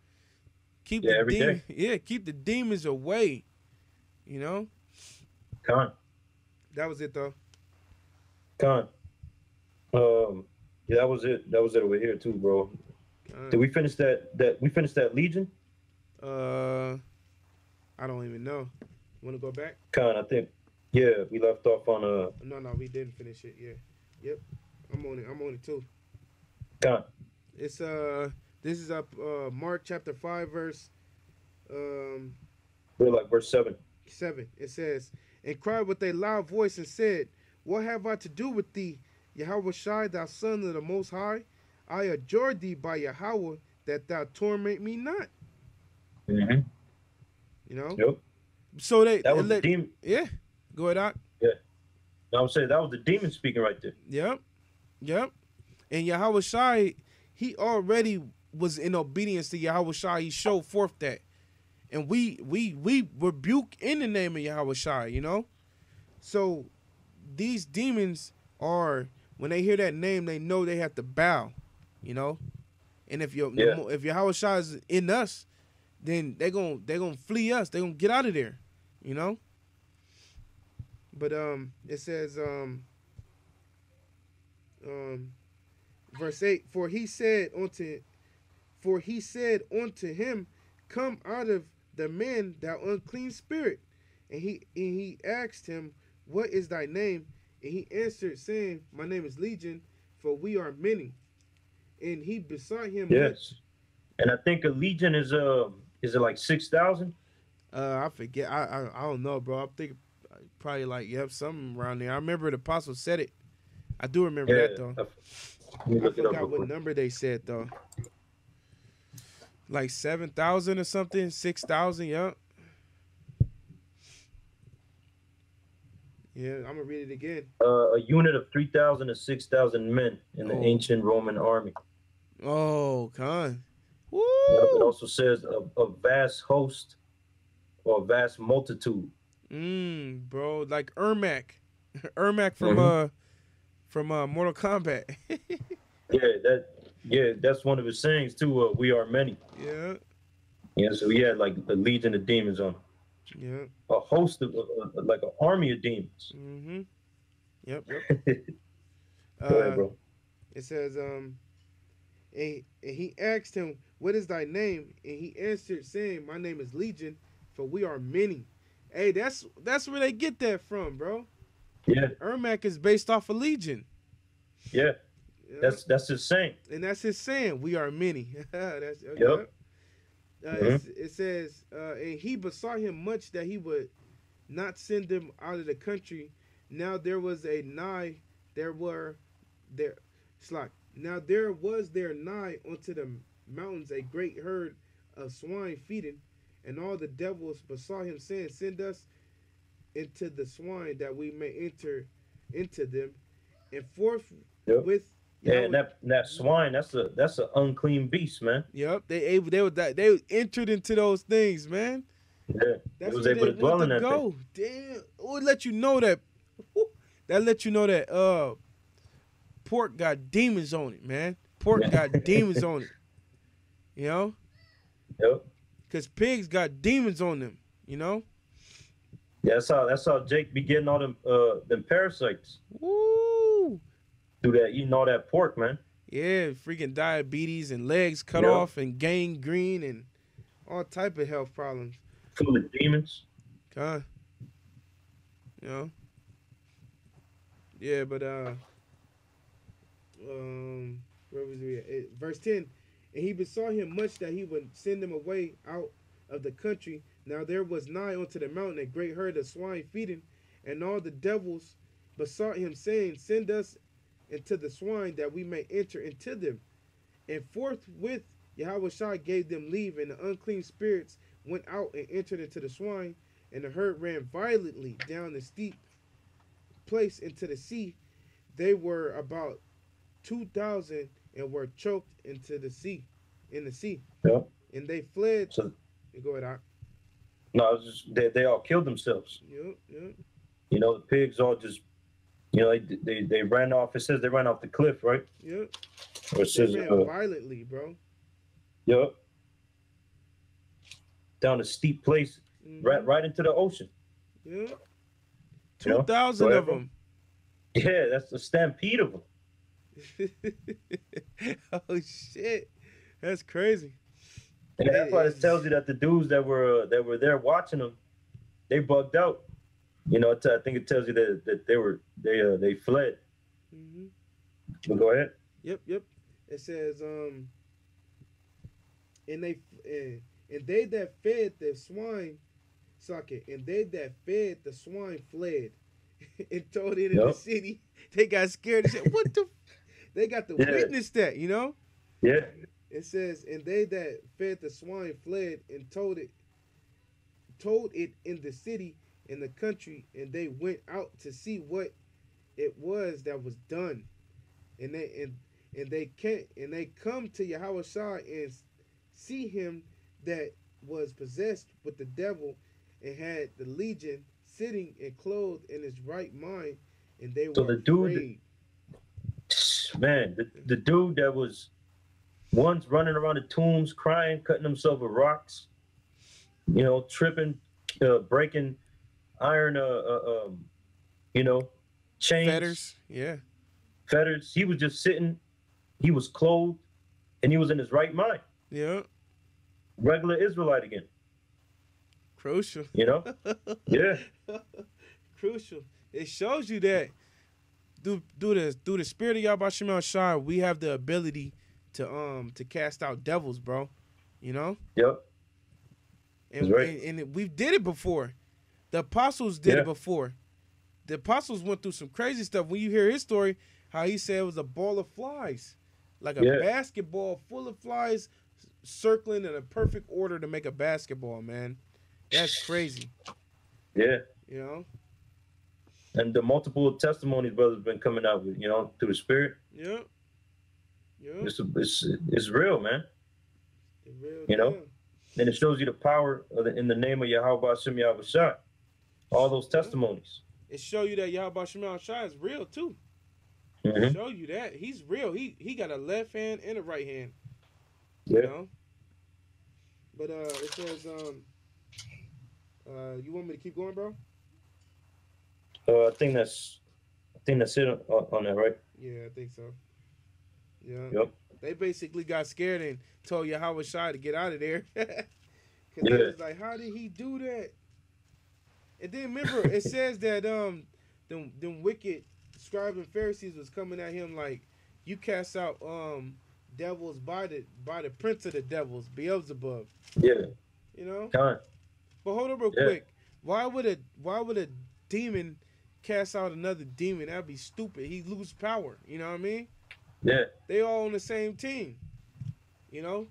Keep the demons away, you know? Con. That was it, though. Con. Yeah, that was it. That was it over here too, bro. Did we finish that? We finished that Legion? I don't even know. Want to go back? Con, I think. Yeah, we left off on No, we didn't finish it. Yeah. Yep. I'm on it too. Con. It's this is up Mark chapter 5 verse we're like verse 7. 7. It says, and cried with a loud voice and said, what have I to do with thee, Yahawashi, thou son of the Most High? I adjure thee by Yahawah that thou torment me not. You know? Yep. So that was the demon. Yeah. Go ahead, Doc. Yeah. I was saying that was the demon speaking right there. Yep. And Yahawashi, he already was in obedience to Yahawashi. He showed forth that. And we rebuke in the name of Yahawashi, you know? So these demons are, when they hear that name, they know they have to bow, you know? And if Yahawashi is in us, then they're gonna flee us. They're gonna get out of there, you know? But it says verse 8, for he said unto him, come out of the man, thou unclean spirit. And he asked him, what is thy name? And he answered, saying, my name is Legion, for we are many. And he besought him And I think a legion is it like 6,000? I forget. I don't know, bro. I'm thinking probably like something around there. I remember the apostle said it. I do remember Yeah. that though. Let me I look it up forgot real what quick. number they said though. Like 7,000 or something, 6,000. Yup. Yeah, I'm gonna read it again. A unit of 3,000 to 6,000 men in the Oh, ancient Roman army. oh, con. Yep. It Woo. also says a vast host or a vast multitude. Bro, like Ermac, Ermac Hmm. from Mortal Kombat. Yeah, that's one of his sayings too. We are many. Yeah, Yeah, so he had like a legion of demons on him. yeah. A host of like an army of demons. Mm-hmm. Yep, yep. Go ahead, Uh, bro. it says and he asked him, "What is thy name?" And he answered, saying, "My name is Legion, for we are many." Hey, that's where they get that from, bro. Yeah, Ermac is based off of Legion. yeah. Yeah, That's his saying. and that's his saying. We are many. That's yeah. Yep. Hmm. It says, and he besought him much that he would not send them out of the country. Now there was a nigh, there were there. It's like now there was there nigh unto the mountains a great herd of swine feeding, and all the devils besought him, saying, "Send us into the swine that we may enter into them." And Yep. forthwith Yeah, and Yahweh. that swine, that's an unclean beast, man. Yep, they entered into those things, man. Yeah, it That's was where able they to want dwell to in that thing. go. Damn. It would let you know that that let you know that pork got demons on it, man. Pork Yeah. got demons on it. You know? Yep. Cause pigs got demons on them, you know? Yeah, that's how Jake be getting all them parasites Woo! through that eating all that pork, man. Yeah, freaking diabetes and legs cut Yep. off and gangrene and all type of health problems. Full of demons. Huh? You know? Yeah, but where was we at? Verse 10. And he besought him much that he would send them away out of the country. Now there was nigh unto the mountain a great herd of swine feeding, and all the devils besought him, saying, Send us into the swine that we may enter into them. And forthwith Yahawashi gave them leave, and the unclean spirits went out and entered into the swine, and the herd ran violently down the steep place into the sea. They were about 2,000 and were choked into the sea, in the sea, Yep. and they fled. So Go ahead, Doc. no, it's just, they all killed themselves. Yep, yep, You know, the pigs all just they ran off. It says they ran off the cliff, right? yep. Or it They says ran violently, bro. yep, down a steep place, Mm-hmm. right into the ocean. Yep. You know? 2,000 of them. Yeah, that's a stampede of them. Oh shit, that's crazy. And that's why it tells you that the dudes that were there watching them, they bugged out. You know, I think it tells you that they fled. Mm-hmm. But go ahead. Yep, yep. It says and they that fed the swine and they that fed the swine fled and told it in the Yep. city. They got scared and said, "What the?" They got to Yeah. witness that, you know. Yeah. It says, and they that fed the swine fled and told it in the city, in the country, and they went out to see what it was that was done, and they come to Yahawashi and see him that was possessed with the devil and had the legion sitting and clothed in his right mind, and they So were the dude, afraid. man, the dude that was once running around the tombs, crying, cutting himself with rocks, you know, tripping, breaking iron, you know, chains, Fetters, yeah. fetters. He was just sitting. He was clothed, and he was in his right mind. Yeah, Regular Israelite again. crucial. You know? Yeah. Crucial. It shows you that through the spirit of Yahawah Shai, we have the ability to cast out devils, bro. You know? Yep. And, That's right. and we did it before. The apostles did it before. The apostles went through some crazy stuff. When you hear his story, how he said it was a ball of flies. Like a basketball full of flies circling in a perfect order to make a basketball, man. That's crazy. Yeah. You know? And the multiple testimonies brothers been coming out with, you know, through the Spirit. Yeah. Yeah. It's real, man. Real, you know? And it shows you the power in the name of Yahawah Shem Yahawashi. All those testimonies. It show you that Yahawah Shem Yahawashi is real too. Show you that. He's real. He got a left hand and a right hand. You know? But it says you want me to keep going, bro? I think that's it on that, right? Yeah, I think so. Yeah. Yep. They basically got scared and told Yahawashi to get out of there. Because they was like, how did he do that? And then remember, it says that them wicked scribes and Pharisees was coming at him like, you cast out devils by the prince of the devils, Beelzebub. Yeah. You know? But hold on real quick. Why would a demon cast out another demon? That'd be stupid. He lose power. You know what I mean? Yeah. They all on the same team. You know?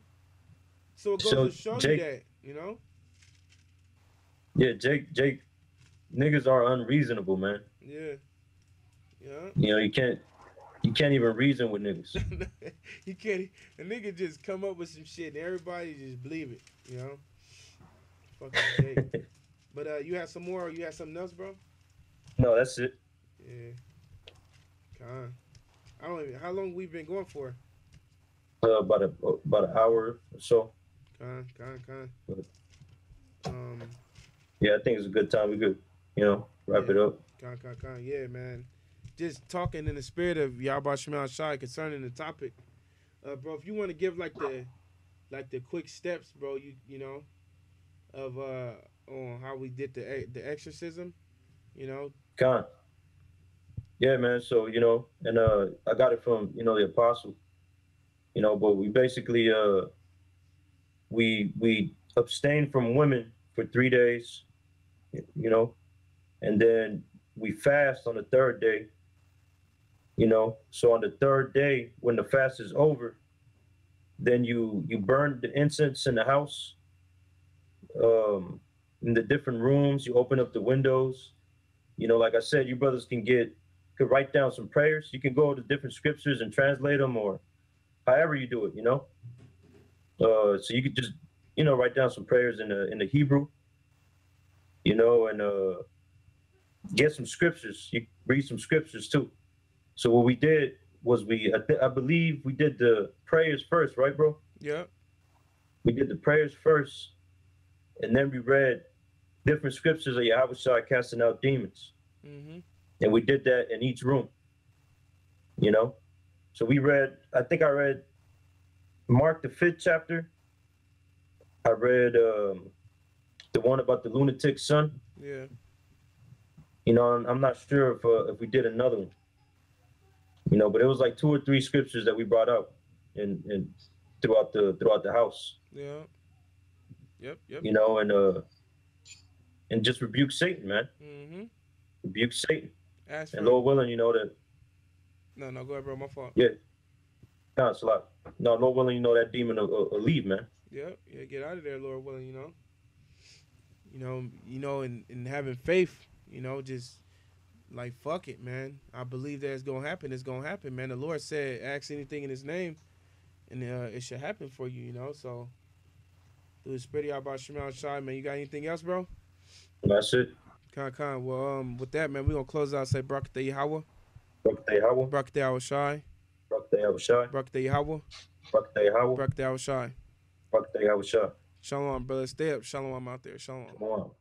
So it goes to show you that, you know? Yeah, Jake, niggas are unreasonable, man. Yeah. Yeah. You know, you can't even reason with niggas. You can't. A nigga just come up with some shit and everybody just believe it, you know? Fucking Jake. But you have some more or you have something else, bro? No, that's it. Yeah. I don't even, how long we been going for? About an hour or so. Yeah, I think it's a good time. We could, you know, wrap it up. Yeah, man. Just talking in the spirit of Yahawah Shem Yahawashi concerning the topic. Bro, if you want to give like the quick steps, bro, you know, of on how we did the exorcism, you know. Yeah, man. So, you know, and I got it from, you know, the apostle. You know, but we basically we abstained from women for 3 days, you know, and then we fast on the third day, you know. So on the third day, when the fast is over, then you burn the incense in the house, in the different rooms. You open up the windows, you know. Like I said, you brothers could write down some prayers. You can go to different scriptures and translate them, or however you do it, you know. So you could just, you know, write down some prayers in the Hebrew, you know, and get some scriptures. You read some scriptures too. So what we did was I believe we did the prayers first, right, bro? Yeah. We did the prayers first, and then we read different scriptures of Yahawashi casting out demons. And we did that in each room, you know. So I think I read Mark the 5th chapter. I read the one about the lunatic son. Yeah. You know, I'm not sure if we did another one. You know, but it was like 2 or 3 scriptures that we brought out and throughout the house. Yeah. Yep. You know, and just rebuke Satan, man. Rebuke Satan. And Lord willing, you know that. No, go ahead, bro. My fault. Yeah. No, it's a lot. No, Lord willing, you know that demon will leave, man. Yeah, get out of there, Lord willing, you know. And having faith, you know, just like fuck it, man. I believe that it's gonna happen. It's gonna happen, man. The Lord said, ask anything in His name, and it should happen for you, you know. So through the spirit of Yahawah Shem Yahawashi, man. You got anything else, bro? That's it. Well, with that, man, we're gonna close out. Say Barak the Yahawah. Barak the Yahawah. Barak the Yahawashi. Barak the Yahawashi. Barak the Yahawah. Barak the Yahawah. Barak the Yahawashi. Barak the Yahawashi. Shalom, brother. Stay up. Shalom out there. Shalom. Come on.